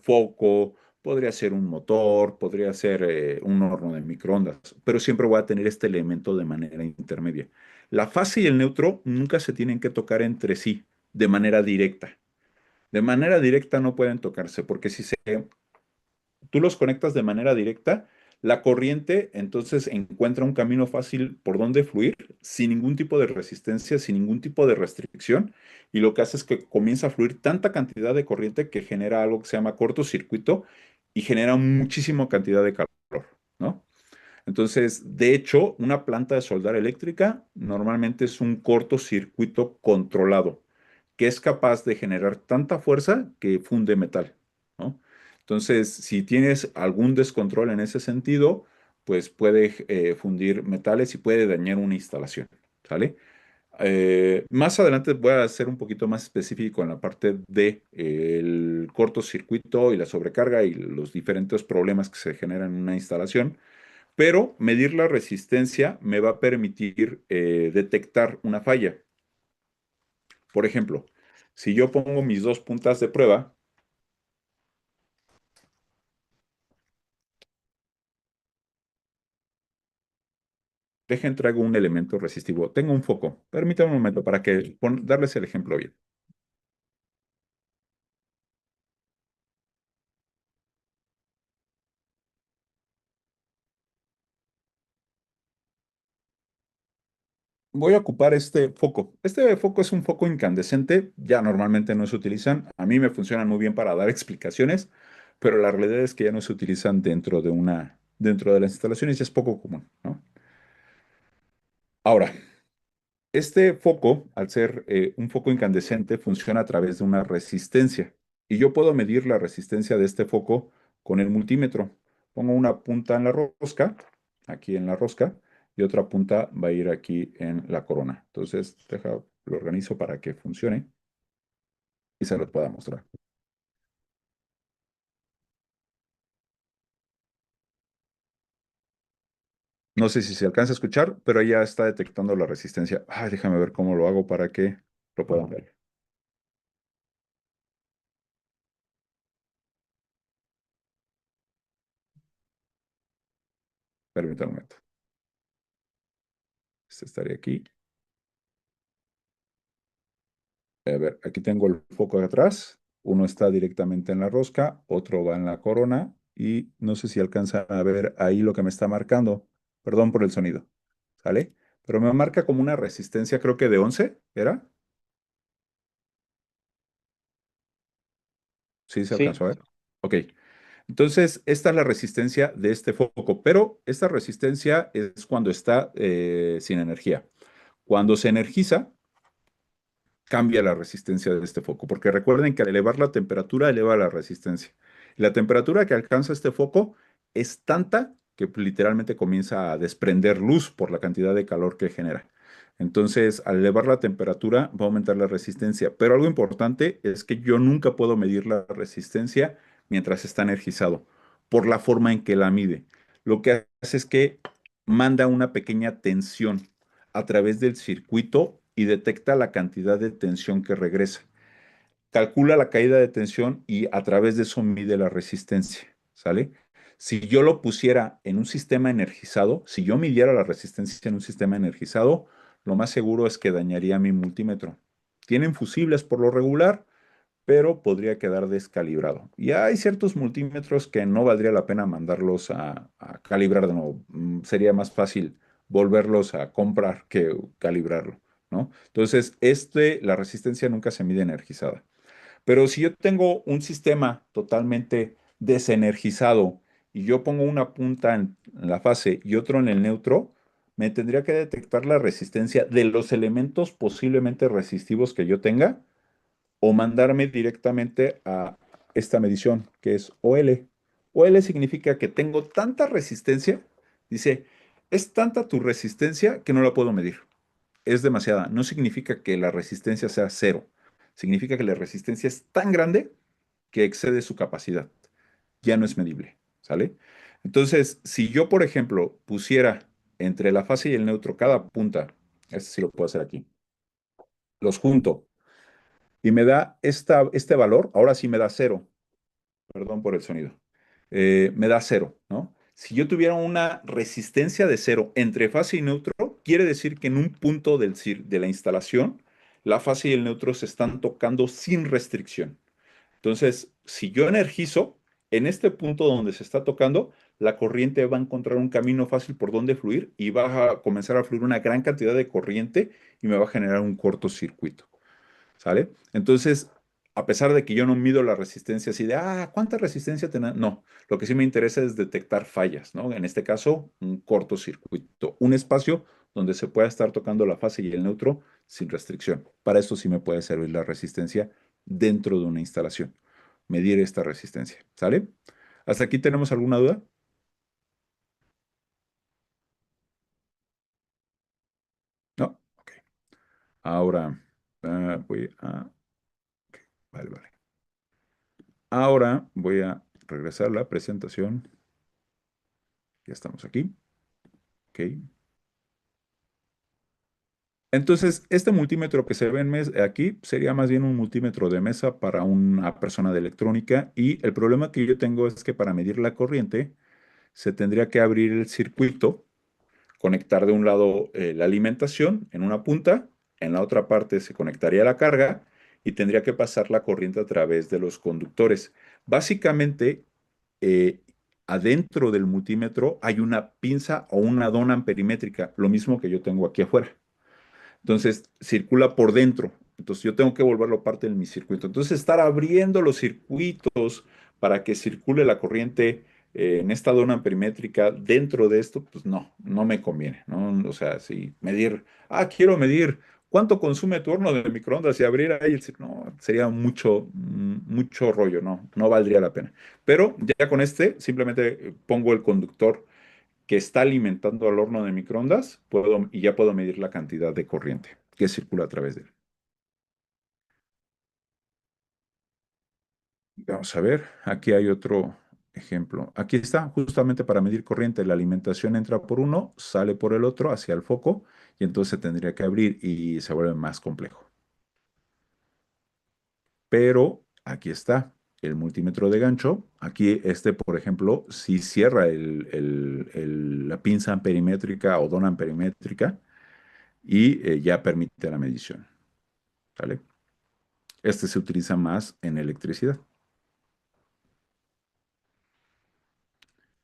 foco, podría ser un motor, podría ser un horno de microondas, pero siempre voy a tener este elemento de manera intermedia. La fase y el neutro nunca se tienen que tocar entre sí de manera directa. De manera directa no pueden tocarse, porque si se tú los conectas de manera directa, la corriente entonces encuentra un camino fácil por donde fluir, sin ningún tipo de resistencia, sin ningún tipo de restricción, y lo que hace es que comienza a fluir tanta cantidad de corriente que genera algo que se llama cortocircuito y genera muchísima cantidad de calor, ¿no? Entonces, de hecho, una planta de soldar eléctrica normalmente es un cortocircuito controlado que es capaz de generar tanta fuerza que funde metal, ¿no? Entonces, si tienes algún descontrol en ese sentido, pues puede fundir metales y puede dañar una instalación, ¿sale? Más adelante voy a ser un poquito más específico en la parte de, el cortocircuito y la sobrecarga y los diferentes problemas que se generan en una instalación, pero medir la resistencia me va a permitir detectar una falla. Por ejemplo, si yo pongo mis dos puntas de prueba, Dejen, traigo un elemento resistivo. Tengo un foco. Permítame un momento para que darles el ejemplo bien. Voy a ocupar este foco. Este foco es un foco incandescente. Ya normalmente no se utilizan. A mí me funcionan muy bien para dar explicaciones, pero la realidad es que ya no se utilizan dentro de las instalaciones y es poco común, ¿no? Ahora, este foco, al ser un foco incandescente, funciona a través de una resistencia. Y yo puedo medir la resistencia de este foco con el multímetro. Pongo una punta en la rosca, aquí en la rosca, y otra punta va a ir aquí en la corona. Entonces, lo organizo para que funcione y se lo pueda mostrar. No sé si se alcanza a escuchar, pero ya está detectando la resistencia. Ay, déjame ver cómo lo hago para que lo puedan ver. Permítanme un momento. Este estaría aquí. A ver, aquí tengo el foco de atrás. Uno está directamente en la rosca, otro va en la corona y no sé si alcanzan a ver ahí lo que me está marcando. Perdón por el sonido. ¿Sale? Pero me marca como una resistencia, creo que de 11, ¿era? Sí, se
Sí,
alcanzó a ver. Ok. Entonces, esta es la resistencia de este foco, pero esta resistencia es cuando está sin energía. Cuando se energiza, cambia la resistencia de este foco, porque recuerden que al elevar la temperatura eleva la resistencia. La temperatura que alcanza este foco es tanta que pues, literalmente comienza a desprender luz por la cantidad de calor que genera. Entonces, al elevar la temperatura va a aumentar la resistencia, pero algo importante es que yo nunca puedo medir la resistencia mientras está energizado, por la forma en que la mide. Lo que hace es que manda una pequeña tensión a través del circuito y detecta la cantidad de tensión que regresa. Calcula la caída de tensión y a través de eso mide la resistencia, ¿sale? Si yo lo pusiera en un sistema energizado, si yo midiera la resistencia en un sistema energizado, lo más seguro es que dañaría mi multímetro. Tienen fusibles por lo regular, pero podría quedar descalibrado. Y hay ciertos multímetros que no valdría la pena mandarlos a calibrar de nuevo. Sería más fácil volverlos a comprar que calibrarlo, ¿no? Entonces, la resistencia nunca se mide energizada. Pero si yo tengo un sistema totalmente desenergizado y yo pongo una punta en la fase y otro en el neutro, me tendría que detectar la resistencia de los elementos posiblemente resistivos que yo tenga o mandarme directamente a esta medición, que es OL. OL significa que tengo tanta resistencia, dice, es tanta tu resistencia que no la puedo medir. Es demasiada. No significa que la resistencia sea cero. Significa que la resistencia es tan grande que excede su capacidad. Ya no es medible, ¿sale? Entonces, si yo, por ejemplo, pusiera entre la fase y el neutro cada punta, este sí lo puedo hacer aquí, los junto y me da este valor, ahora sí me da cero, perdón por el sonido, me da cero, ¿no? Si yo tuviera una resistencia de cero entre fase y neutro, quiere decir que en un punto de la instalación, la fase y el neutro se están tocando sin restricción. Entonces, si yo energizo, en este punto donde se está tocando, la corriente va a encontrar un camino fácil por donde fluir y va a comenzar a fluir una gran cantidad de corriente y me va a generar un cortocircuito. ¿Sale? Entonces, a pesar de que yo no mido la resistencia así de, ¿cuánta resistencia tiene? No, lo que sí me interesa es detectar fallas, ¿no? En este caso, un cortocircuito, un espacio donde se pueda estar tocando la fase y el neutro sin restricción. Para eso sí me puede servir la resistencia dentro de una instalación, medir esta resistencia, ¿sale? ¿Hasta aquí tenemos alguna duda? No, ok. Ahora, voy a... Vale, vale. Ahora voy a regresar a la presentación. Ya estamos aquí. Ok. Entonces, este multímetro que se ve aquí sería más bien un multímetro de mesa para una persona de electrónica y el problema que yo tengo es que para medir la corriente se tendría que abrir el circuito conectar de un lado la alimentación en una punta, en la otra parte se conectaría la carga y tendría que pasar la corriente a través de los conductores. Básicamente, eh, adentro del multímetro hay una pinza o una dona amperimétrica, lo mismo que yo tengo aquí afuera. Entonces, circula por dentro. Entonces, yo tengo que volverlo parte de mi circuito. Entonces, estar abriendo los circuitos para que circule la corriente en esta dona perimétrica dentro de esto, pues no, no me conviene, ¿no? O sea, si medir, quiero medir cuánto consume tu horno de microondas y abrir ahí no, sería mucho, mucho rollo, no, no valdría la pena. Pero ya con este, simplemente pongo el conductor que está alimentando al horno de microondas, y ya puedo medir la cantidad de corriente que circula a través de él. Vamos a ver, aquí hay otro ejemplo. Aquí está, justamente para medir corriente, la alimentación entra por uno, sale por el otro hacia el foco y entonces se tendría que abrir y se vuelve más complejo. Pero aquí está el multímetro de gancho. Aquí este, por ejemplo, si cierra la pinza amperimétrica o dona amperimétrica y ya permite la medición. ¿Sale? Este se utiliza más en electricidad.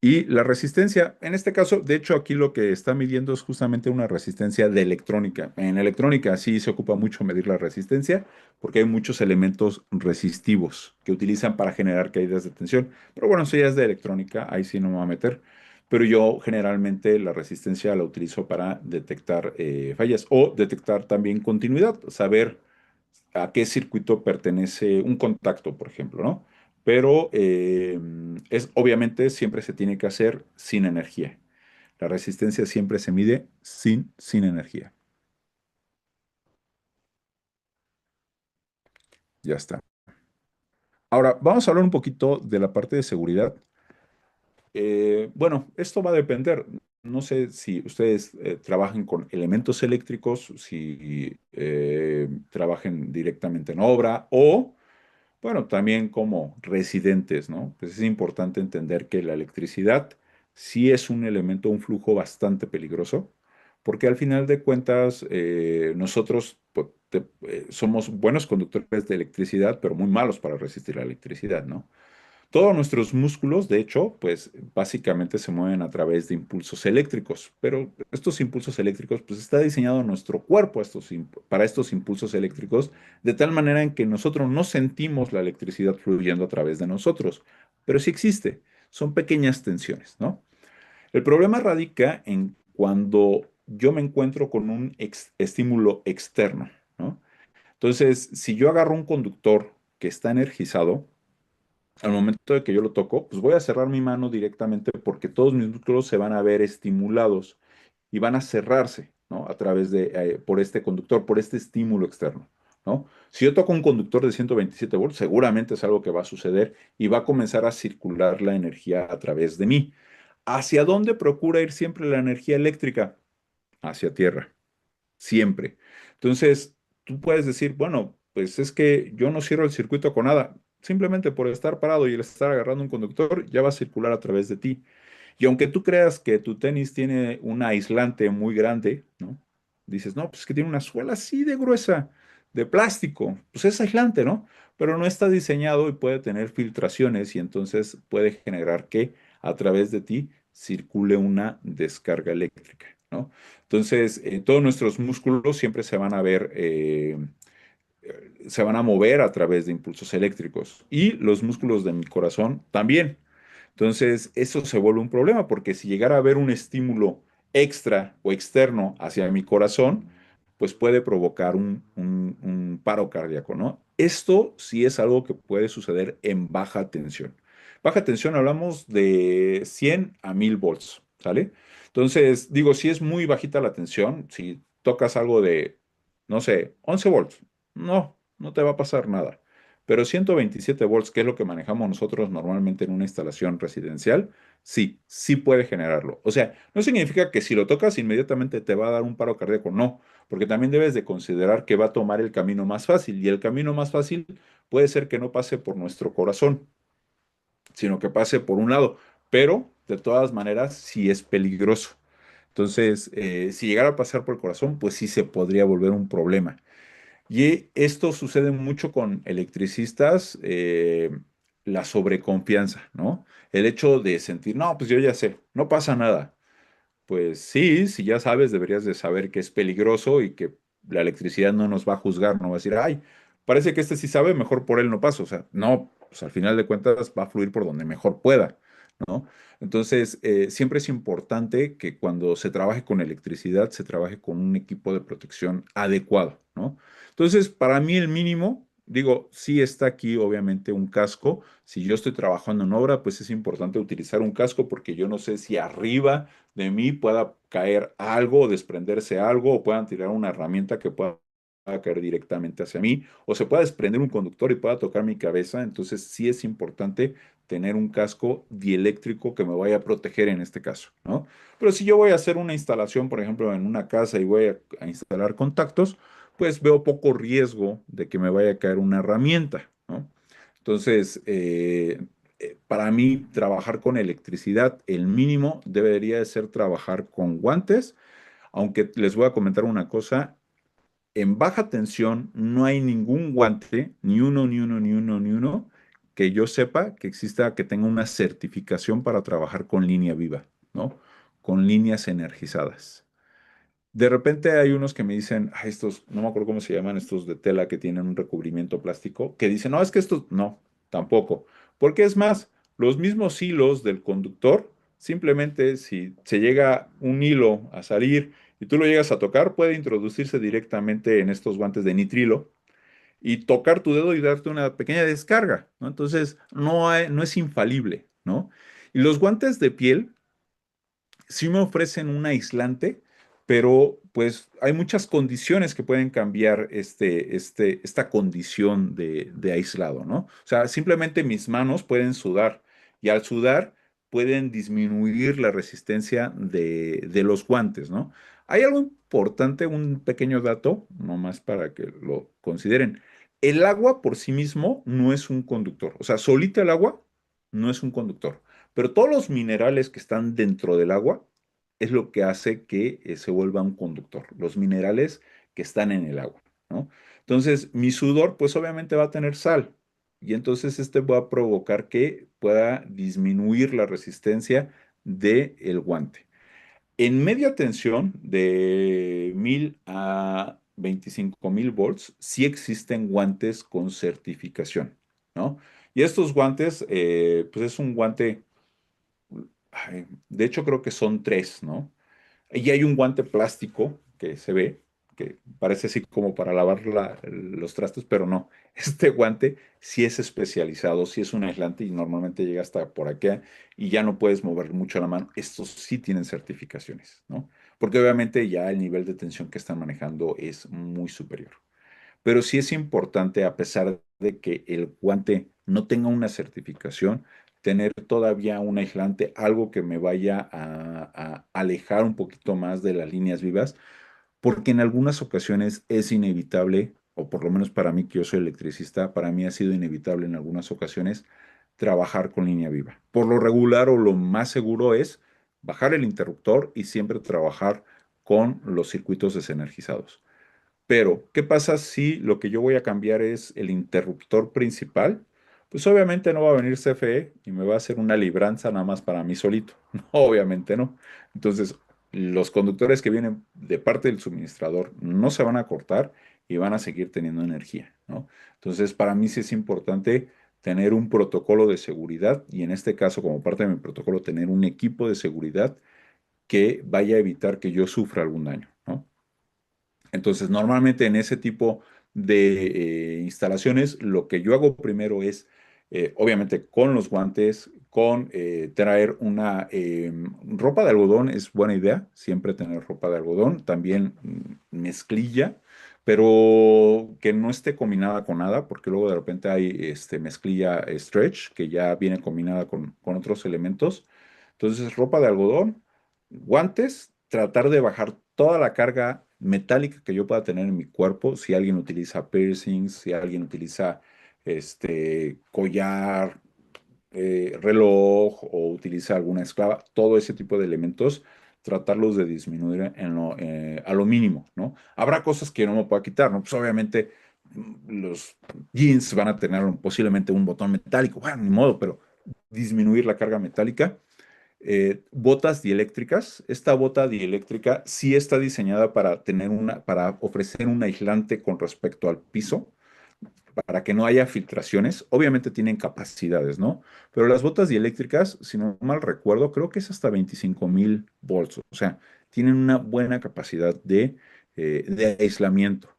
Y la resistencia, en este caso, de hecho, aquí lo que está midiendo es justamente una resistencia de electrónica. En electrónica sí se ocupa mucho medir la resistencia porque hay muchos elementos resistivos que utilizan para generar caídas de tensión. Pero bueno, eso ya es de electrónica, ahí sí no me voy a meter. Pero yo generalmente la resistencia la utilizo para detectar fallas o detectar también continuidad, saber a qué circuito pertenece un contacto, por ejemplo, ¿no? Pero obviamente siempre se tiene que hacer sin energía. La resistencia siempre se mide sin energía. Ya está. Ahora, vamos a hablar un poquito de la parte de seguridad. Bueno, esto va a depender. No sé si ustedes trabajan con elementos eléctricos, si trabajen directamente en obra o bueno, también como residentes, ¿no? Pues es importante entender que la electricidad sí es un elemento, un flujo bastante peligroso, porque al final de cuentas nosotros pues, somos buenos conductores de electricidad, pero muy malos para resistir la electricidad, ¿no? Todos nuestros músculos, de hecho, pues básicamente se mueven a través de impulsos eléctricos, pero estos impulsos eléctricos, pues está diseñado nuestro cuerpo para estos impulsos eléctricos, de tal manera en que nosotros no sentimos la electricidad fluyendo a través de nosotros, pero sí existe, son pequeñas tensiones, ¿no? El problema radica en cuando yo me encuentro con un estímulo externo, ¿no? Entonces, si yo agarro un conductor que está energizado, al momento de que yo lo toco, pues voy a cerrar mi mano directamente porque todos mis músculos se van a ver estimulados y van a cerrarse, ¿no? A través por este conductor, por este estímulo externo, ¿no? Si yo toco un conductor de 127 volts, seguramente es algo que va a suceder y va a comenzar a circular la energía a través de mí. ¿Hacia dónde procura ir siempre la energía eléctrica? Hacia tierra siempre. Entonces, tú puedes decir, bueno, pues es que yo no cierro el circuito con nada. Simplemente por estar parado y el estar agarrando un conductor, ya va a circular a través de ti. Y aunque tú creas que tu tenis tiene un aislante muy grande, ¿no? Dices, no, pues es que tiene una suela así de gruesa, de plástico. Pues es aislante, ¿no? Pero no está diseñado y puede tener filtraciones y entonces puede generar que a través de ti circule una descarga eléctrica, ¿no? Entonces, todos nuestros músculos siempre se van a ver, se van a mover a través de impulsos eléctricos y los músculos de mi corazón también. Entonces, eso se vuelve un problema porque si llegara a haber un estímulo extra o externo hacia mi corazón, pues puede provocar un paro cardíaco, ¿no? Esto sí es algo que puede suceder en baja tensión. Baja tensión hablamos de 100 a 1000 volts, ¿sale? Entonces, digo, si es muy bajita la tensión, si tocas algo de, no sé, 11 volts, no, no te va a pasar nada. Pero 127 volts, que es lo que manejamos nosotros normalmente en una instalación residencial, sí, sí puede generarlo. O sea, no significa que si lo tocas inmediatamente te va a dar un paro cardíaco, no, porque también debes de considerar que va a tomar el camino más fácil y el camino más fácil puede ser que no pase por nuestro corazón, sino que pase por un lado, pero de todas maneras sí es peligroso. Entonces, si llegara a pasar por el corazón, pues sí se podría volver un problema. Y esto sucede mucho con electricistas, la sobreconfianza, ¿no? El hecho de sentir, no, pues yo ya sé, no pasa nada. Pues sí, si ya sabes, deberías de saber que es peligroso y que la electricidad no nos va a juzgar, no va a decir, ay, parece que este sí sabe, mejor por él no paso. O sea, no, pues al final de cuentas va a fluir por donde mejor pueda, ¿no? Entonces, siempre es importante que cuando se trabaje con electricidad, se trabaje con un equipo de protección adecuado, ¿no? Entonces, para mí el mínimo, digo, sí está aquí obviamente un casco. Si yo estoy trabajando en obra, pues es importante utilizar un casco porque yo no sé si arriba de mí pueda caer algo o desprenderse algo o puedan tirar una herramienta que pueda caer directamente hacia mí o se pueda desprender un conductor y pueda tocar mi cabeza. Entonces sí es importante tener un casco dieléctrico que me vaya a proteger en este caso, ¿no? Pero si yo voy a hacer una instalación, por ejemplo, en una casa y voy a instalar contactos, pues veo poco riesgo de que me vaya a caer una herramienta, ¿no? Entonces, para mí, trabajar con electricidad, el mínimo debería de ser trabajar con guantes, aunque les voy a comentar una cosa, en baja tensión no hay ningún guante, ni uno, ni uno, ni uno, ni uno, que yo sepa que exista, que tenga una certificación para trabajar con línea viva, ¿no? Con líneas energizadas. De repente hay unos que me dicen, "Ay, estos, no me acuerdo cómo se llaman, estos de tela que tienen un recubrimiento plástico, que dicen, no, es que estos, no, tampoco. Porque es más, los mismos hilos del conductor, simplemente si se llega un hilo a salir y tú lo llegas a tocar, puede introducirse directamente en estos guantes de nitrilo y tocar tu dedo y darte una pequeña descarga, ¿no? Entonces, no es infalible, ¿no? Y los guantes de piel sí me ofrecen un aislante, pero pues hay muchas condiciones que pueden cambiar esta condición de aislado, ¿no? O sea, simplemente mis manos pueden sudar y al sudar pueden disminuir la resistencia de los guantes, ¿no? Hay algo importante, un pequeño dato, nomás para que lo consideren. El agua por sí mismo no es un conductor, o sea, solita el agua no es un conductor. Pero todos los minerales que están dentro del agua es lo que hace que se vuelva un conductor, los minerales que están en el agua, ¿no? Entonces, mi sudor, pues obviamente va a tener sal, y entonces este va a provocar que pueda disminuir la resistencia del guante. En media tensión, de 1000 a 25.000 volts, sí existen guantes con certificación, ¿no? Y estos guantes, pues es un guante. Ay, de hecho, creo que son tres, ¿no? Y hay un guante plástico que se ve, que parece así como para lavar los trastes, pero no. Este guante sí es especializado, sí es un aislante y normalmente llega hasta por acá y ya no puedes mover mucho la mano. Estos sí tienen certificaciones, ¿no? Porque obviamente ya el nivel de tensión que están manejando es muy superior. Pero sí es importante, a pesar de que el guante no tenga una certificación, tener todavía un aislante, algo que me vaya a alejar un poquito más de las líneas vivas, porque en algunas ocasiones es inevitable, o por lo menos para mí que yo soy electricista, para mí ha sido inevitable en algunas ocasiones trabajar con línea viva. Por lo regular o lo más seguro es bajar el interruptor y siempre trabajar con los circuitos desenergizados. Pero, ¿qué pasa si lo que yo voy a cambiar es el interruptor principal? Pues obviamente no va a venir CFE y me va a hacer una libranza nada más para mí solito. No, obviamente no. Entonces, los conductores que vienen de parte del suministrador no se van a cortar y van a seguir teniendo energía, ¿no? Entonces, para mí sí es importante tener un protocolo de seguridad y en este caso, como parte de mi protocolo, tener un equipo de seguridad que vaya a evitar que yo sufra algún daño, ¿no? Entonces, normalmente en ese tipo de instalaciones, lo que yo hago primero es, obviamente, con los guantes, con traer una ropa de algodón, es buena idea, siempre tener ropa de algodón, también mezclilla, pero que no esté combinada con nada, porque luego de repente hay mezclilla stretch, que ya viene combinada con otros elementos. Entonces, ropa de algodón, guantes, tratar de bajar toda la carga metálica que yo pueda tener en mi cuerpo, si alguien utiliza piercings, si alguien utiliza collar, reloj o utiliza alguna esclava, todo ese tipo de elementos, tratarlos de disminuir a lo mínimo, ¿no? Habrá cosas que no me pueda quitar, ¿no? Pues obviamente los jeans van a tener posiblemente un botón metálico, bueno, ni modo, pero disminuir la carga metálica. Botas dieléctricas. Esta bota dieléctrica sí está diseñada para para ofrecer un aislante con respecto al piso, para que no haya filtraciones. Obviamente tienen capacidades, ¿no? Pero las botas dieléctricas, si no mal recuerdo, creo que es hasta 25.000 volts. O sea, tienen una buena capacidad de aislamiento.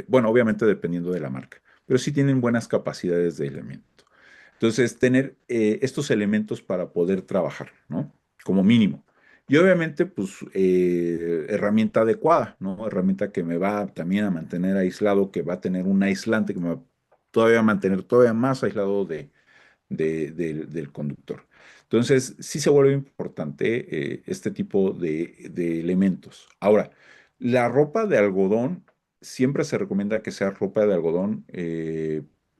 Bueno, obviamente dependiendo de la marca, pero sí tienen buenas capacidades de aislamiento. Entonces, tener estos elementos para poder trabajar, ¿no? Como mínimo. Y obviamente, pues, herramienta adecuada, ¿no? Herramienta que me va también a mantener aislado, que va a tener un aislante que me va todavía a mantener todavía más aislado del conductor. Entonces, sí se vuelve importante este tipo de elementos. Ahora, la ropa de algodón, siempre se recomienda que sea ropa de algodón,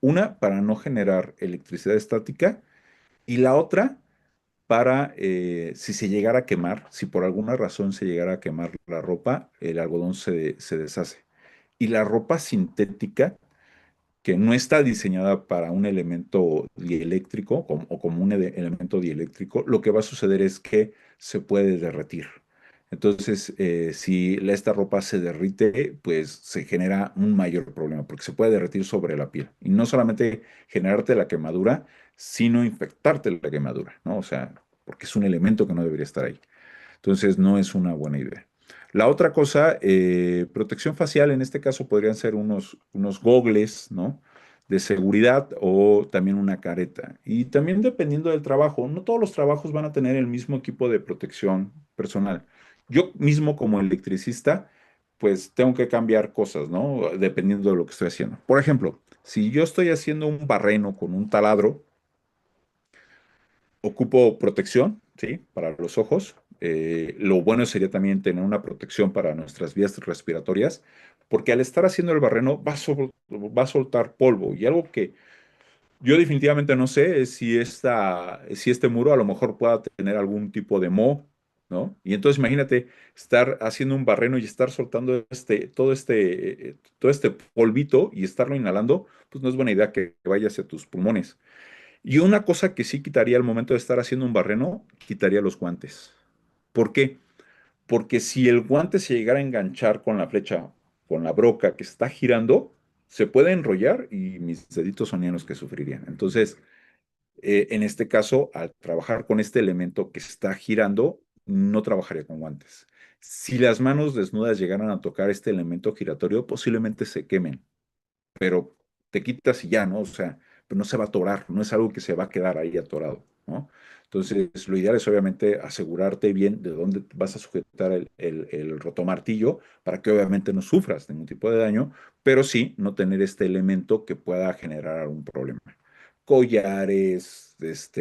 una, para no generar electricidad estática, y la otra, para si se llegara a quemar, si por alguna razón se llegara a quemar la ropa, el algodón se deshace. Y la ropa sintética que no está diseñada para un elemento dieléctrico o como un elemento dieléctrico, lo que va a suceder es que se puede derretir. Entonces, si esta ropa se derrite, pues se genera un mayor problema, porque se puede derretir sobre la piel. Y no solamente generarte la quemadura, sino infectarte la quemadura, ¿no? O sea, porque es un elemento que no debería estar ahí. Entonces, no es una buena idea. La otra cosa, protección facial, en este caso podrían ser unos gogles, ¿no? De seguridad o también una careta. Y también dependiendo del trabajo, no todos los trabajos van a tener el mismo equipo de protección personal. Yo mismo como electricista, pues tengo que cambiar cosas, ¿no? Dependiendo de lo que estoy haciendo. Por ejemplo, si yo estoy haciendo un barreno con un taladro, ocupo protección, ¿sí? Para los ojos. Lo bueno sería también tener una protección para nuestras vías respiratorias, porque al estar haciendo el barreno va a soltar polvo. Y algo que yo definitivamente no sé es si este muro a lo mejor pueda tener algún tipo de moho, ¿no? Y entonces imagínate estar haciendo un barreno y estar soltando todo este polvito y estarlo inhalando, pues no es buena idea que vaya hacia tus pulmones. Y una cosa que sí quitaría al momento de estar haciendo un barreno, quitaría los guantes. ¿Por qué? Porque si el guante se llegara a enganchar con la flecha, con la broca que está girando, se puede enrollar y mis deditos sonían los que sufrirían. Entonces, en este caso, al trabajar con este elemento que está girando, no trabajaría con guantes. Si las manos desnudas llegaran a tocar este elemento giratorio, posiblemente se quemen, pero te quitas y ya, ¿no? O sea, pero no se va a atorar, no es algo que se va a quedar ahí atorado, ¿no? Entonces, lo ideal es obviamente asegurarte bien de dónde vas a sujetar el rotomartillo para que obviamente no sufras ningún tipo de daño, pero sí no tener este elemento que pueda generar algún problema. Collares,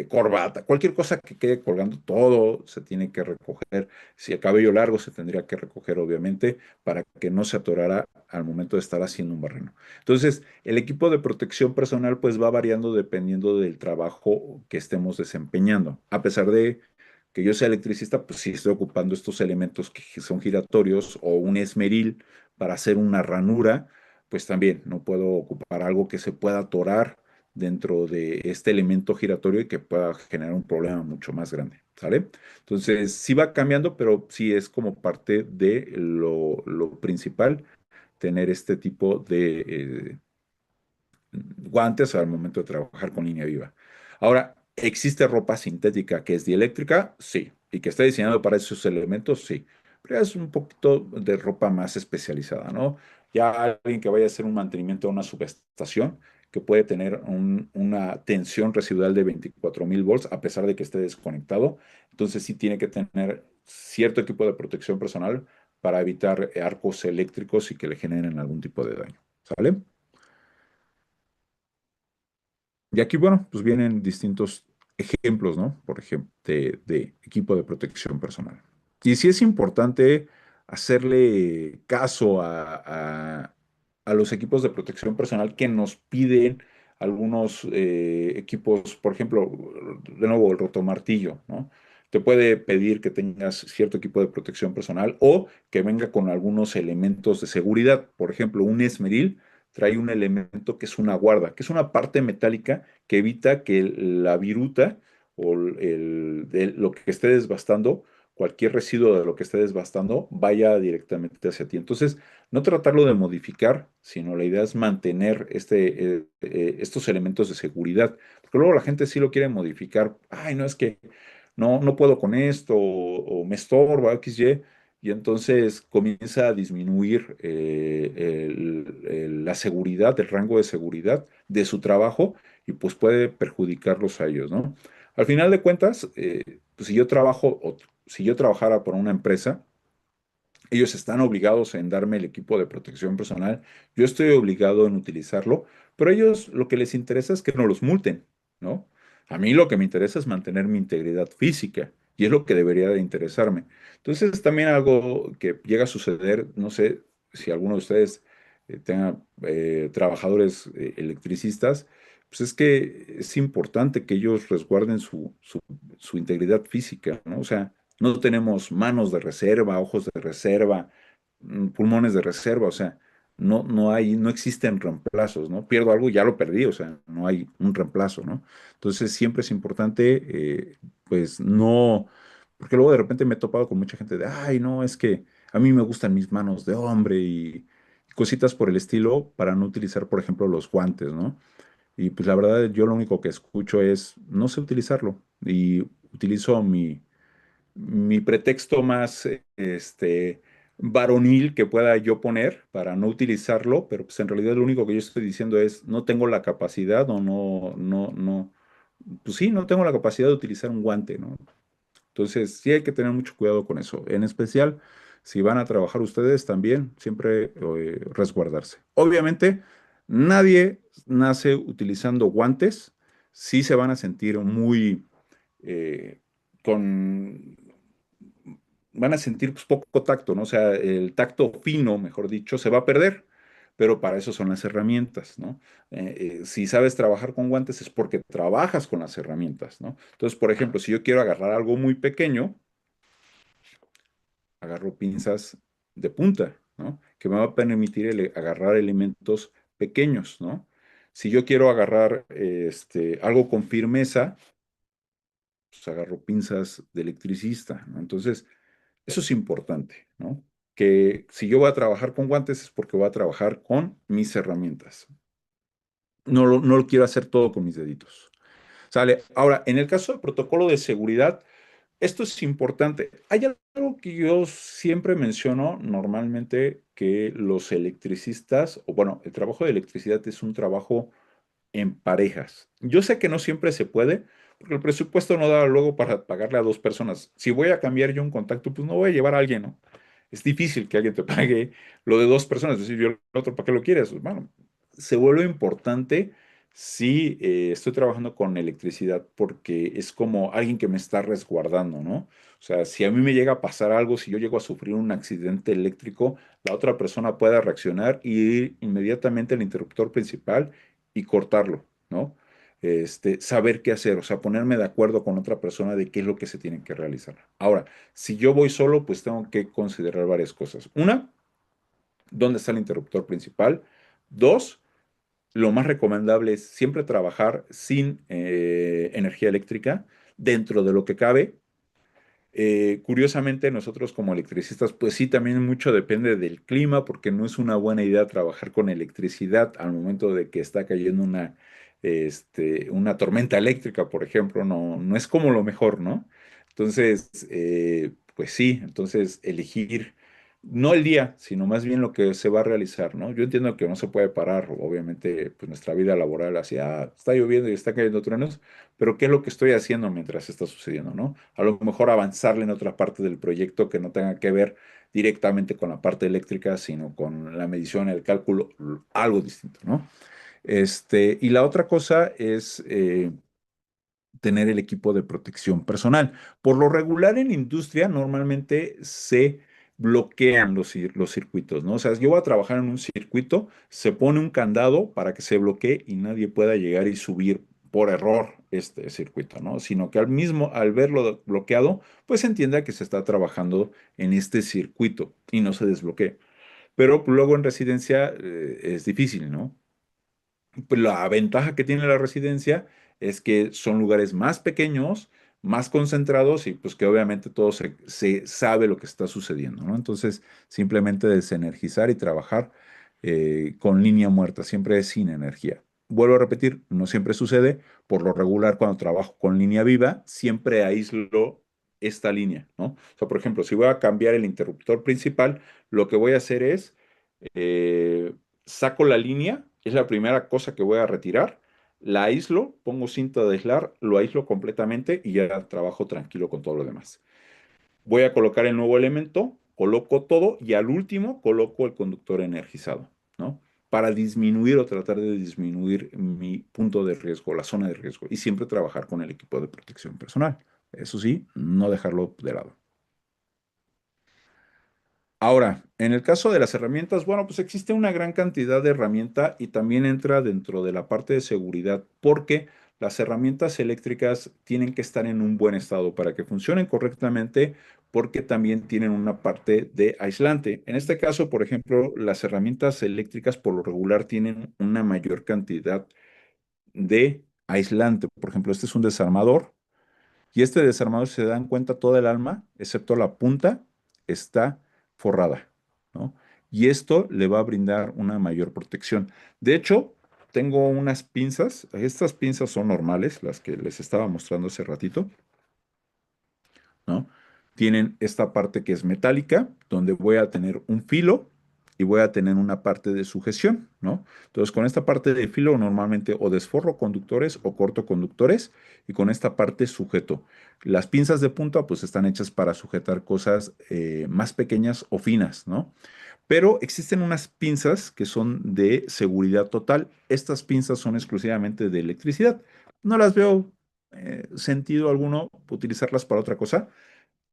corbata, cualquier cosa que quede colgando, todo se tiene que recoger. Si el cabello largo se tendría que recoger, obviamente, para que no se atorara al momento de estar haciendo un barreno. Entonces, el equipo de protección personal pues va variando dependiendo del trabajo que estemos desempeñando. A pesar de que yo sea electricista, pues si estoy ocupando estos elementos que son giratorios o un esmeril para hacer una ranura, pues también no puedo ocupar algo que se pueda atorar dentro de este elemento giratorio y que pueda generar un problema mucho más grande, ¿sale? Entonces, sí va cambiando, pero sí es como parte de lo principal tener este tipo de guantes al momento de trabajar con línea viva. Ahora, ¿existe ropa sintética que es dieléctrica? Sí. ¿Y que está diseñado para esos elementos? Sí. Pero es un poquito de ropa más especializada, ¿no? Ya alguien que vaya a hacer un mantenimiento a una subestación, que puede tener una tensión residual de 24.000 volts, a pesar de que esté desconectado. Entonces sí tiene que tener cierto equipo de protección personal para evitar arcos eléctricos y que le generen algún tipo de daño. ¿Sale? Y aquí, bueno, pues vienen distintos ejemplos, ¿no? Por ejemplo, de equipo de protección personal. Y sí es importante hacerle caso a los equipos de protección personal que nos piden algunos equipos, por ejemplo, de nuevo, el rotomartillo, ¿no? Te puede pedir que tengas cierto equipo de protección personal o que venga con algunos elementos de seguridad. Por ejemplo, un esmeril trae un elemento que es una guarda, que es una parte metálica que evita que la viruta o lo que esté desbastando, cualquier residuo de lo que esté desbastando, vaya directamente hacia ti. Entonces, no tratarlo de modificar, sino la idea es mantener estos elementos de seguridad. Porque luego la gente sí lo quiere modificar. Ay, no es que no puedo con esto, o me estorba, XY, y entonces comienza a disminuir la seguridad, el rango de seguridad de su trabajo, y pues puede perjudicarlos a ellos, ¿no? Al final de cuentas, pues si yo trabajo, o si yo trabajara por una empresa, ellos están obligados en darme el equipo de protección personal. Yo estoy obligado en utilizarlo, pero a ellos lo que les interesa es que no los multen, ¿no? A mí lo que me interesa es mantener mi integridad física y es lo que debería de interesarme. Entonces, también algo que llega a suceder, no sé si alguno de ustedes tenga trabajadores electricistas, pues es que es importante que ellos resguarden su integridad física, ¿no? O sea, no tenemos manos de reserva, ojos de reserva, pulmones de reserva, o sea, no existen reemplazos, ¿no? Pierdo algo, ya lo perdí, o sea, no hay un reemplazo, ¿no? Entonces siempre es importante, pues no, porque luego de repente me he topado con mucha gente de, ay, no, es que a mí me gustan mis manos de hombre y cositas por el estilo para no utilizar, por ejemplo, los guantes, ¿no? Y pues la verdad, yo lo único que escucho es, no sé utilizarlo y utilizo mi pretexto más varonil que pueda yo poner para no utilizarlo, pero pues en realidad lo único que yo estoy diciendo es no tengo la capacidad o pues sí, no tengo la capacidad de utilizar un guante, ¿no? Entonces sí hay que tener mucho cuidado con eso. En especial, si van a trabajar ustedes también, siempre resguardarse. Obviamente, nadie nace utilizando guantes, sí se van a sentir muy eh, con van a sentir pues, poco tacto, ¿no? O sea, el tacto fino, mejor dicho, se va a perder, pero para eso son las herramientas, ¿no? Si sabes trabajar con guantes es porque trabajas con las herramientas, ¿no? Entonces, por ejemplo, si yo quiero agarrar algo muy pequeño, agarro pinzas de punta, ¿no? Que me va a permitir agarrar elementos pequeños, ¿no? Si yo quiero agarrar algo con firmeza, pues agarro pinzas de electricista, ¿no? Entonces, eso es importante, ¿no? Que si yo voy a trabajar con guantes es porque voy a trabajar con mis herramientas. No lo quiero hacer todo con mis deditos. ¿Sale? Ahora, en el caso del protocolo de seguridad, esto es importante. Hay algo que yo siempre menciono normalmente que los electricistas, o bueno, el trabajo de electricidad es un trabajo en parejas. Yo sé que no siempre se puede, porque el presupuesto no da luego para pagarle a dos personas. Si voy a cambiar yo un contacto, pues no voy a llevar a alguien, ¿no? Es difícil que alguien te pague lo de dos personas, es decir, yo el otro, ¿para qué lo quieres? Bueno, se vuelve importante si estoy trabajando con electricidad, porque es como alguien que me está resguardando, ¿no? O sea, si a mí me llega a pasar algo, si yo llego a sufrir un accidente eléctrico, la otra persona pueda reaccionar y ir inmediatamente al interruptor principal y cortarlo, ¿no? Saber qué hacer, o sea, ponerme de acuerdo con otra persona de qué es lo que se tiene que realizar. Ahora, si yo voy solo, pues tengo que considerar varias cosas. Una, ¿dónde está el interruptor principal? Dos, lo más recomendable es siempre trabajar sin energía eléctrica dentro de lo que cabe. Curiosamente, nosotros como electricistas, pues sí, también mucho depende del clima, porque no es una buena idea trabajar con electricidad al momento de que está cayendo una tormenta eléctrica, por ejemplo, no es como lo mejor, ¿no? Entonces, pues sí, entonces elegir no el día, sino más bien lo que se va a realizar, ¿no? Yo entiendo que no se puede parar, obviamente, pues nuestra vida laboral así, está lloviendo y está cayendo truenos, pero ¿qué es lo que estoy haciendo mientras está sucediendo, ¿no? A lo mejor avanzarle en otra parte del proyecto que no tenga que ver directamente con la parte eléctrica, sino con la medición, el cálculo, algo distinto, ¿no? Y la otra cosa es tener el equipo de protección personal. Por lo regular en industria normalmente se bloquean los circuitos, ¿no? O sea, yo voy a trabajar en un circuito, se pone un candado para que se bloquee y nadie pueda llegar y subir por error este circuito, ¿no? Sino que al verlo bloqueado, pues se entienda que se está trabajando en este circuito y no se desbloquea. Pero luego en residencia es difícil, ¿no? Pues la ventaja que tiene la residencia es que son lugares más pequeños, más concentrados y pues que obviamente todo se sabe lo que está sucediendo, ¿no? Entonces, simplemente desenergizar y trabajar con línea muerta, siempre es sin energía. Vuelvo a repetir, no siempre sucede, por lo regular cuando trabajo con línea viva, siempre aíslo esta línea, ¿no? O sea, por ejemplo, si voy a cambiar el interruptor principal, lo que voy a hacer es eh, saco la línea, es la primera cosa que voy a retirar, la aíslo, pongo cinta de aislar, lo aíslo completamente y ya trabajo tranquilo con todo lo demás. Voy a colocar el nuevo elemento, coloco todo y al último coloco el conductor energizado, ¿no? Para disminuir o tratar de disminuir mi punto de riesgo, la zona de riesgo, y siempre trabajar con el equipo de protección personal. Eso sí, no dejarlo de lado. Ahora, en el caso de las herramientas, bueno, pues existe una gran cantidad de herramientas y también entra dentro de la parte de seguridad, porque las herramientas eléctricas tienen que estar en un buen estado para que funcionen correctamente, porque también tienen una parte de aislante. En este caso, por ejemplo, las herramientas eléctricas por lo regular tienen una mayor cantidad de aislante. Por ejemplo, este es un desarmador y este desarmador, si se dan cuenta, toda el alma, excepto la punta, está forrada, ¿no? Y esto le va a brindar una mayor protección. De hecho, tengo unas pinzas, estas pinzas son normales, las que les estaba mostrando hace ratito, ¿no? Tienen esta parte que es metálica, donde voy a tener un filo y voy a tener una parte de sujeción, ¿no? Entonces, con esta parte de filo normalmente o desforro conductores o corto conductores y con esta parte sujeto. Las pinzas de punta pues están hechas para sujetar cosas más pequeñas o finas, ¿no? Pero existen unas pinzas que son de seguridad total. Estas pinzas son exclusivamente de electricidad. No las veo sentido alguno utilizarlas para otra cosa.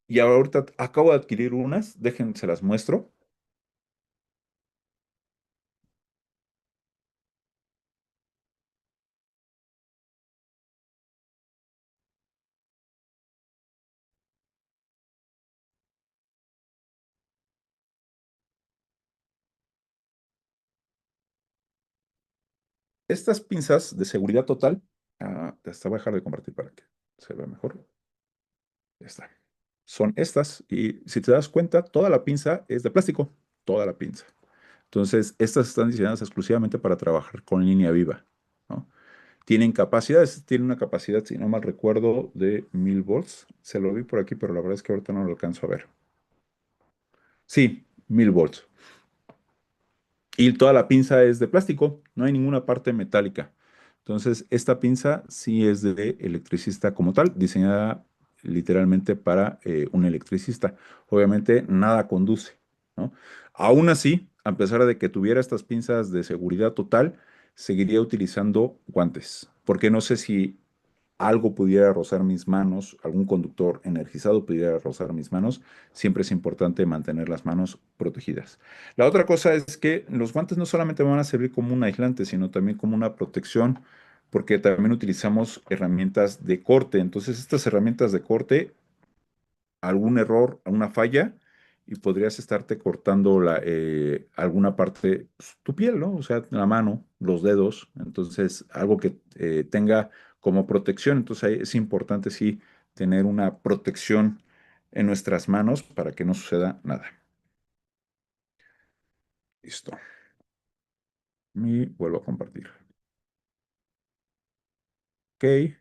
Y ahorita acabo de adquirir unas, déjense las muestro. Estas pinzas de seguridad total, hasta voy a dejar de compartir para que se vea mejor. Ya está. Son estas y si te das cuenta, toda la pinza es de plástico, toda la pinza. Entonces, estas están diseñadas exclusivamente para trabajar con línea viva, ¿no? Tienen una capacidad, si no mal recuerdo, de 1000 volts. Se lo vi por aquí, pero la verdad es que ahorita no lo alcanzo a ver. Sí, 1000 volts. Y toda la pinza es de plástico, no hay ninguna parte metálica. Entonces, esta pinza sí es de electricista como tal, diseñada literalmente para un electricista. Obviamente, nada conduce, ¿no? Aún así, a pesar de que tuviera estas pinzas de seguridad total, seguiría utilizando guantes, porque no sé si algo pudiera rozar mis manos, algún conductor energizado pudiera rozar mis manos, siempre es importante mantener las manos protegidas. La otra cosa es que los guantes no solamente van a servir como un aislante, sino también como una protección, porque también utilizamos herramientas de corte. Entonces, estas herramientas de corte algún error, una falla, y podrías estarte cortando alguna parte, pues, tu piel, ¿no? O sea, la mano, los dedos, entonces algo que tenga como protección. Entonces ahí es importante, sí, tener una protección en nuestras manos para que no suceda nada. Listo. Y vuelvo a compartir. Ok.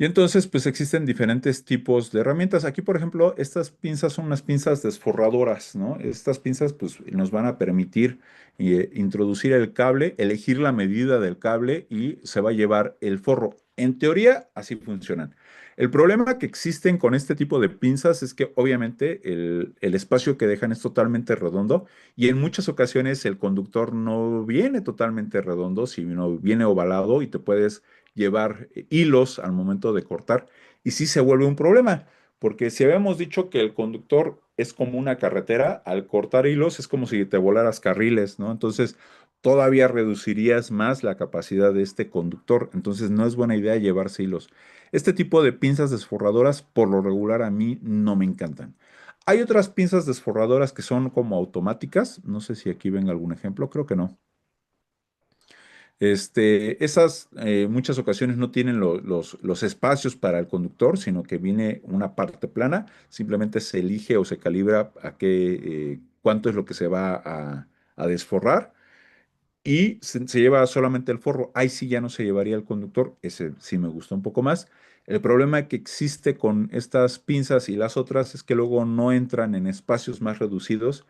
Y entonces, pues existen diferentes tipos de herramientas. Aquí, por ejemplo, estas pinzas son unas pinzas desforradoras, ¿no? Estas pinzas, pues, nos van a permitir introducir el cable, elegir la medida del cable y se va a llevar el forro. En teoría, así funcionan. El problema que existen con este tipo de pinzas es que obviamente el espacio que dejan es totalmente redondo y en muchas ocasiones el conductor no viene totalmente redondo, sino viene ovalado y te puedes llevar hilos al momento de cortar y sí se vuelve un problema, porque si habíamos dicho que el conductor es como una carretera, al cortar hilos es como si te volaras carriles, ¿no? Entonces, todavía reducirías más la capacidad de este conductor. Entonces no es buena idea llevarse hilos. Este tipo de pinzas desforradoras, por lo regular, a mí no me encantan. Hay otras pinzas desforradoras que son como automáticas. No sé si aquí ven algún ejemplo, creo que no. Esas muchas ocasiones no tienen los espacios para el conductor, sino que viene una parte plana, simplemente se elige o se calibra a qué, cuánto es lo que se va a desforrar y se lleva solamente el forro. Ahí sí ya no se llevaría el conductor, ese sí me gusta un poco más. El problema que existe con estas pinzas y las otras es que luego no entran en espacios más reducidos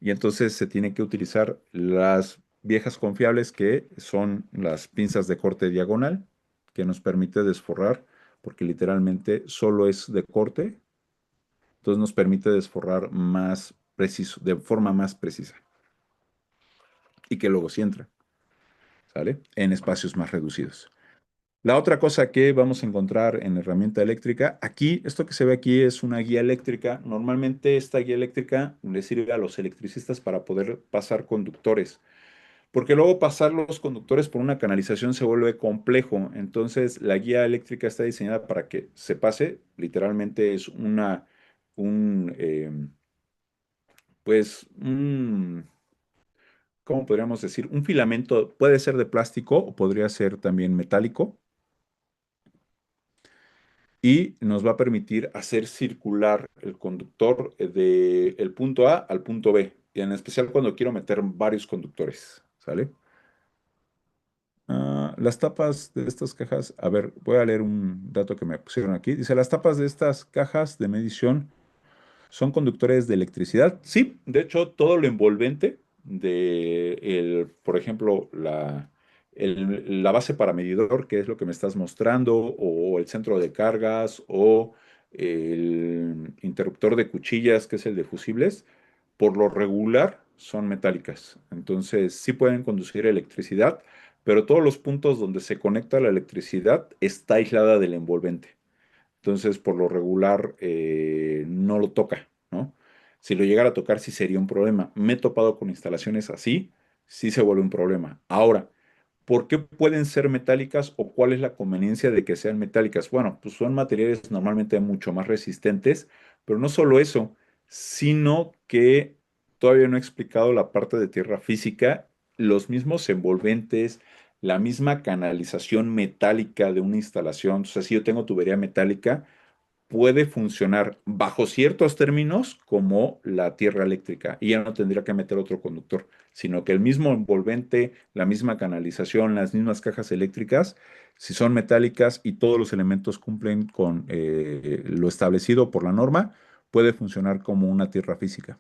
y entonces se tiene que utilizar las viejas confiables que son las pinzas de corte diagonal, que nos permite desforrar, porque literalmente solo es de corte, entonces nos permite desforrar más preciso, de forma más precisa, y que luego sí entra, ¿sale? En espacios más reducidos. La otra cosa que vamos a encontrar en herramienta eléctrica, aquí, esto que se ve aquí es una guía eléctrica. Normalmente esta guía eléctrica le sirve a los electricistas para poder pasar conductores. Porque luego pasar los conductores por una canalización se vuelve complejo. Entonces, la guía eléctrica está diseñada para que se pase. Literalmente es pues, ¿cómo podríamos decir? Un filamento puede ser de plástico o podría ser también metálico y nos va a permitir hacer circular el conductor del punto A al punto B. Y en especial cuando quiero meter varios conductores, ¿sale? Las tapas de estas cajas, a ver, voy a leer un dato que me pusieron aquí. Dice, las tapas de estas cajas de medición son conductores de electricidad. Sí, de hecho, todo lo envolvente por ejemplo, la base para medidor, que es lo que me estás mostrando, o el centro de cargas, o el interruptor de cuchillas, que es el de fusibles, por lo regular son metálicas. Entonces, sí pueden conducir electricidad, pero todos los puntos donde se conecta la electricidad está aislada del envolvente. Entonces, por lo regular, no lo toca, ¿no? Si lo llegara a tocar, sí sería un problema. Me he topado con instalaciones así, sí se vuelve un problema. Ahora, ¿por qué pueden ser metálicas o cuál es la conveniencia de que sean metálicas? Bueno, pues son materiales normalmente mucho más resistentes, pero no solo eso, sino que todavía no he explicado la parte de tierra física, los mismos envolventes, la misma canalización metálica de una instalación. O sea, si yo tengo tubería metálica, puede funcionar bajo ciertos términos como la tierra eléctrica y ya no tendría que meter otro conductor, sino que el mismo envolvente, la misma canalización, las mismas cajas eléctricas, si son metálicas y todos los elementos cumplen con lo establecido por la norma, puede funcionar como una tierra física.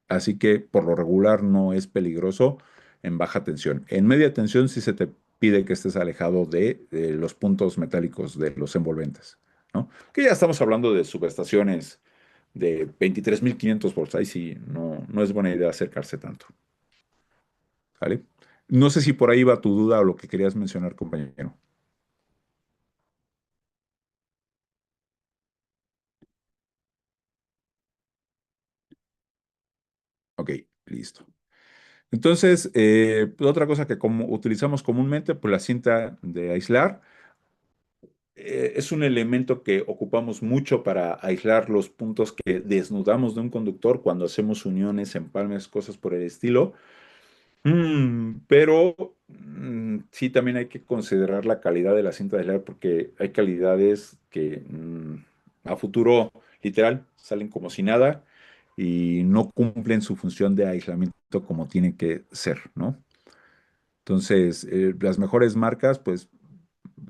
Así que por lo regular no es peligroso en baja tensión. En media tensión sí se te pide que estés alejado de los puntos metálicos de los envolventes, ¿no? Que ya estamos hablando de subestaciones de 23.500 volts. Ahí sí, no es buena idea acercarse tanto, ¿vale? No sé si por ahí va tu duda o lo que querías mencionar, compañero. Ok, listo. Entonces, pues, otra cosa que como utilizamos comúnmente, pues la cinta de aislar. Es un elemento que ocupamos mucho para aislar los puntos que desnudamos de un conductor cuando hacemos uniones, empalmes, cosas por el estilo. Pero sí también hay que considerar la calidad de la cinta de aislar porque hay calidades que a futuro literal salen como si nada y no cumplen su función de aislamiento como tiene que ser, ¿no? Entonces, las mejores marcas, pues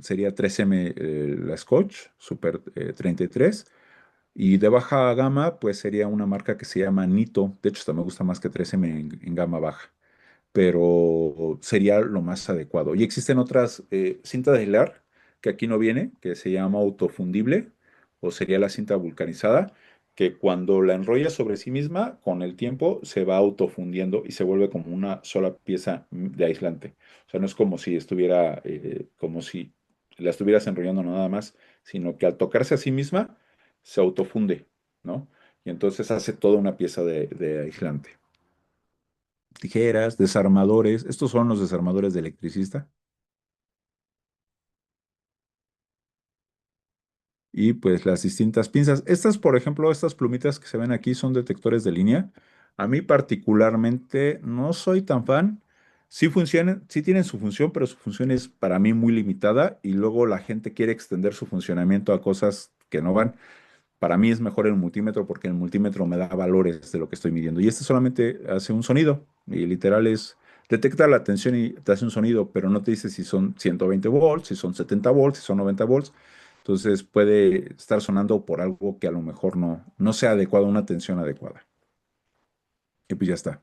sería 3M la Scotch Super 33 y de baja gama pues sería una marca que se llama Nito, de hecho hasta me gusta más que 3M en gama baja, pero sería lo más adecuado. Y existen otras cintas de aislar que aquí no viene, que se llama autofundible o sería la cinta vulcanizada, que cuando la enrollas sobre sí misma, con el tiempo se va autofundiendo y se vuelve como una sola pieza de aislante. O sea, no es como si estuviera, como si la estuvieras enrollando nada más, sino que al tocarse a sí misma, se autofunde, ¿no? Y entonces hace toda una pieza de aislante. tijeras, desarmadores. Estos son los desarmadores de electricista. Y pues las distintas pinzas. Estas, por ejemplo, estas plumitas que se ven aquí son detectores de línea. A mí particularmente no soy tan fan. Sí funcionan, sí tienen su función, pero su función es para mí muy limitada y luego la gente quiere extender su funcionamiento a cosas que no van. Para mí es mejor el multímetro porque el multímetro me da valores de lo que estoy midiendo. Y este solamente hace un sonido y literal es, detecta la tensión y te hace un sonido, pero no te dice si son 120 volts, si son 70 volts, si son 90 volts. Entonces puede estar sonando por algo que a lo mejor no sea adecuado, una tensión adecuada. Y pues ya está.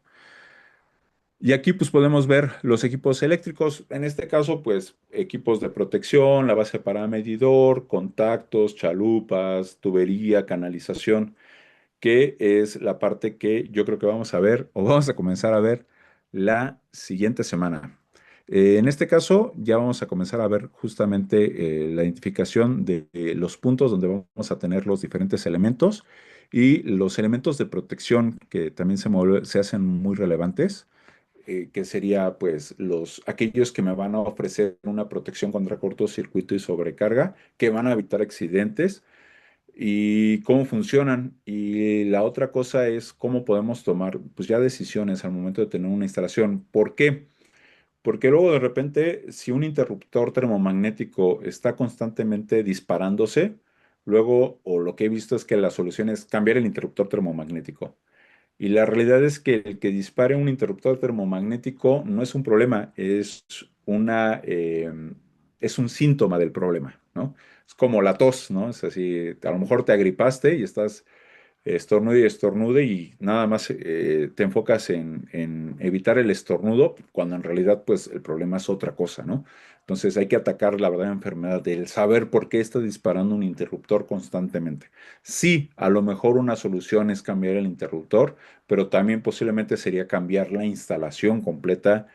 Y aquí pues podemos ver los equipos eléctricos, en este caso pues equipos de protección, la base para medidor, contactos, chalupas, tubería, canalización, que es la parte que yo creo que vamos a ver o vamos a comenzar a ver la siguiente semana. En este caso, ya vamos a comenzar a ver justamente la identificación de los puntos donde vamos a tener los diferentes elementos y los elementos de protección que también se hacen muy relevantes, que sería pues aquellos que me van a ofrecer una protección contra cortocircuito y sobrecarga, que van a evitar accidentes y cómo funcionan. Y la otra cosa es cómo podemos tomar pues ya decisiones al momento de tener una instalación. ¿Por qué? Porque luego de repente, si un interruptor termomagnético está constantemente disparándose, luego, o lo que he visto es que la solución es cambiar el interruptor termomagnético. Y la realidad es que el que dispare un interruptor termomagnético no es un problema, es un síntoma del problema, ¿no? Es como la tos, ¿no? Es así, a lo mejor te agripaste y estás estornude y nada más te enfocas en evitar el estornudo, cuando en realidad pues el problema es otra cosa, ¿no? Entonces hay que atacar la verdadera enfermedad del saber por qué está disparando un interruptor constantemente. Sí, a lo mejor una solución es cambiar el interruptor, pero también posiblemente sería cambiar la instalación completa,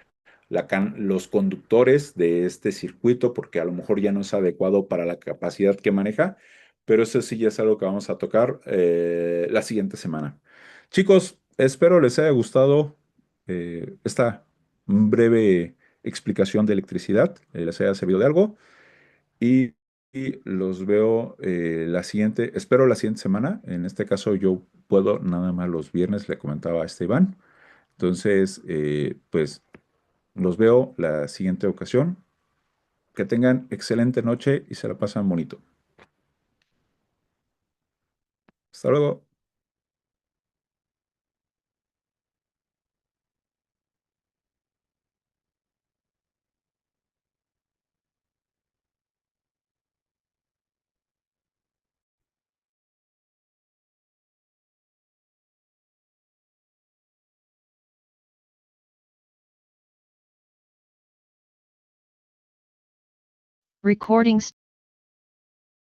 los conductores de este circuito, porque a lo mejor ya no es adecuado para la capacidad que maneja, pero eso sí ya es algo que vamos a tocar la siguiente semana. Chicos, espero les haya gustado esta breve explicación de electricidad, les haya servido de algo y, y los veo espero la siguiente semana. En este caso yo puedo nada más los viernes, le comentaba a Esteban. Entonces, pues los veo la siguiente ocasión. Que tengan excelente noche y se la pasan bonito. Hasta luego.
Recording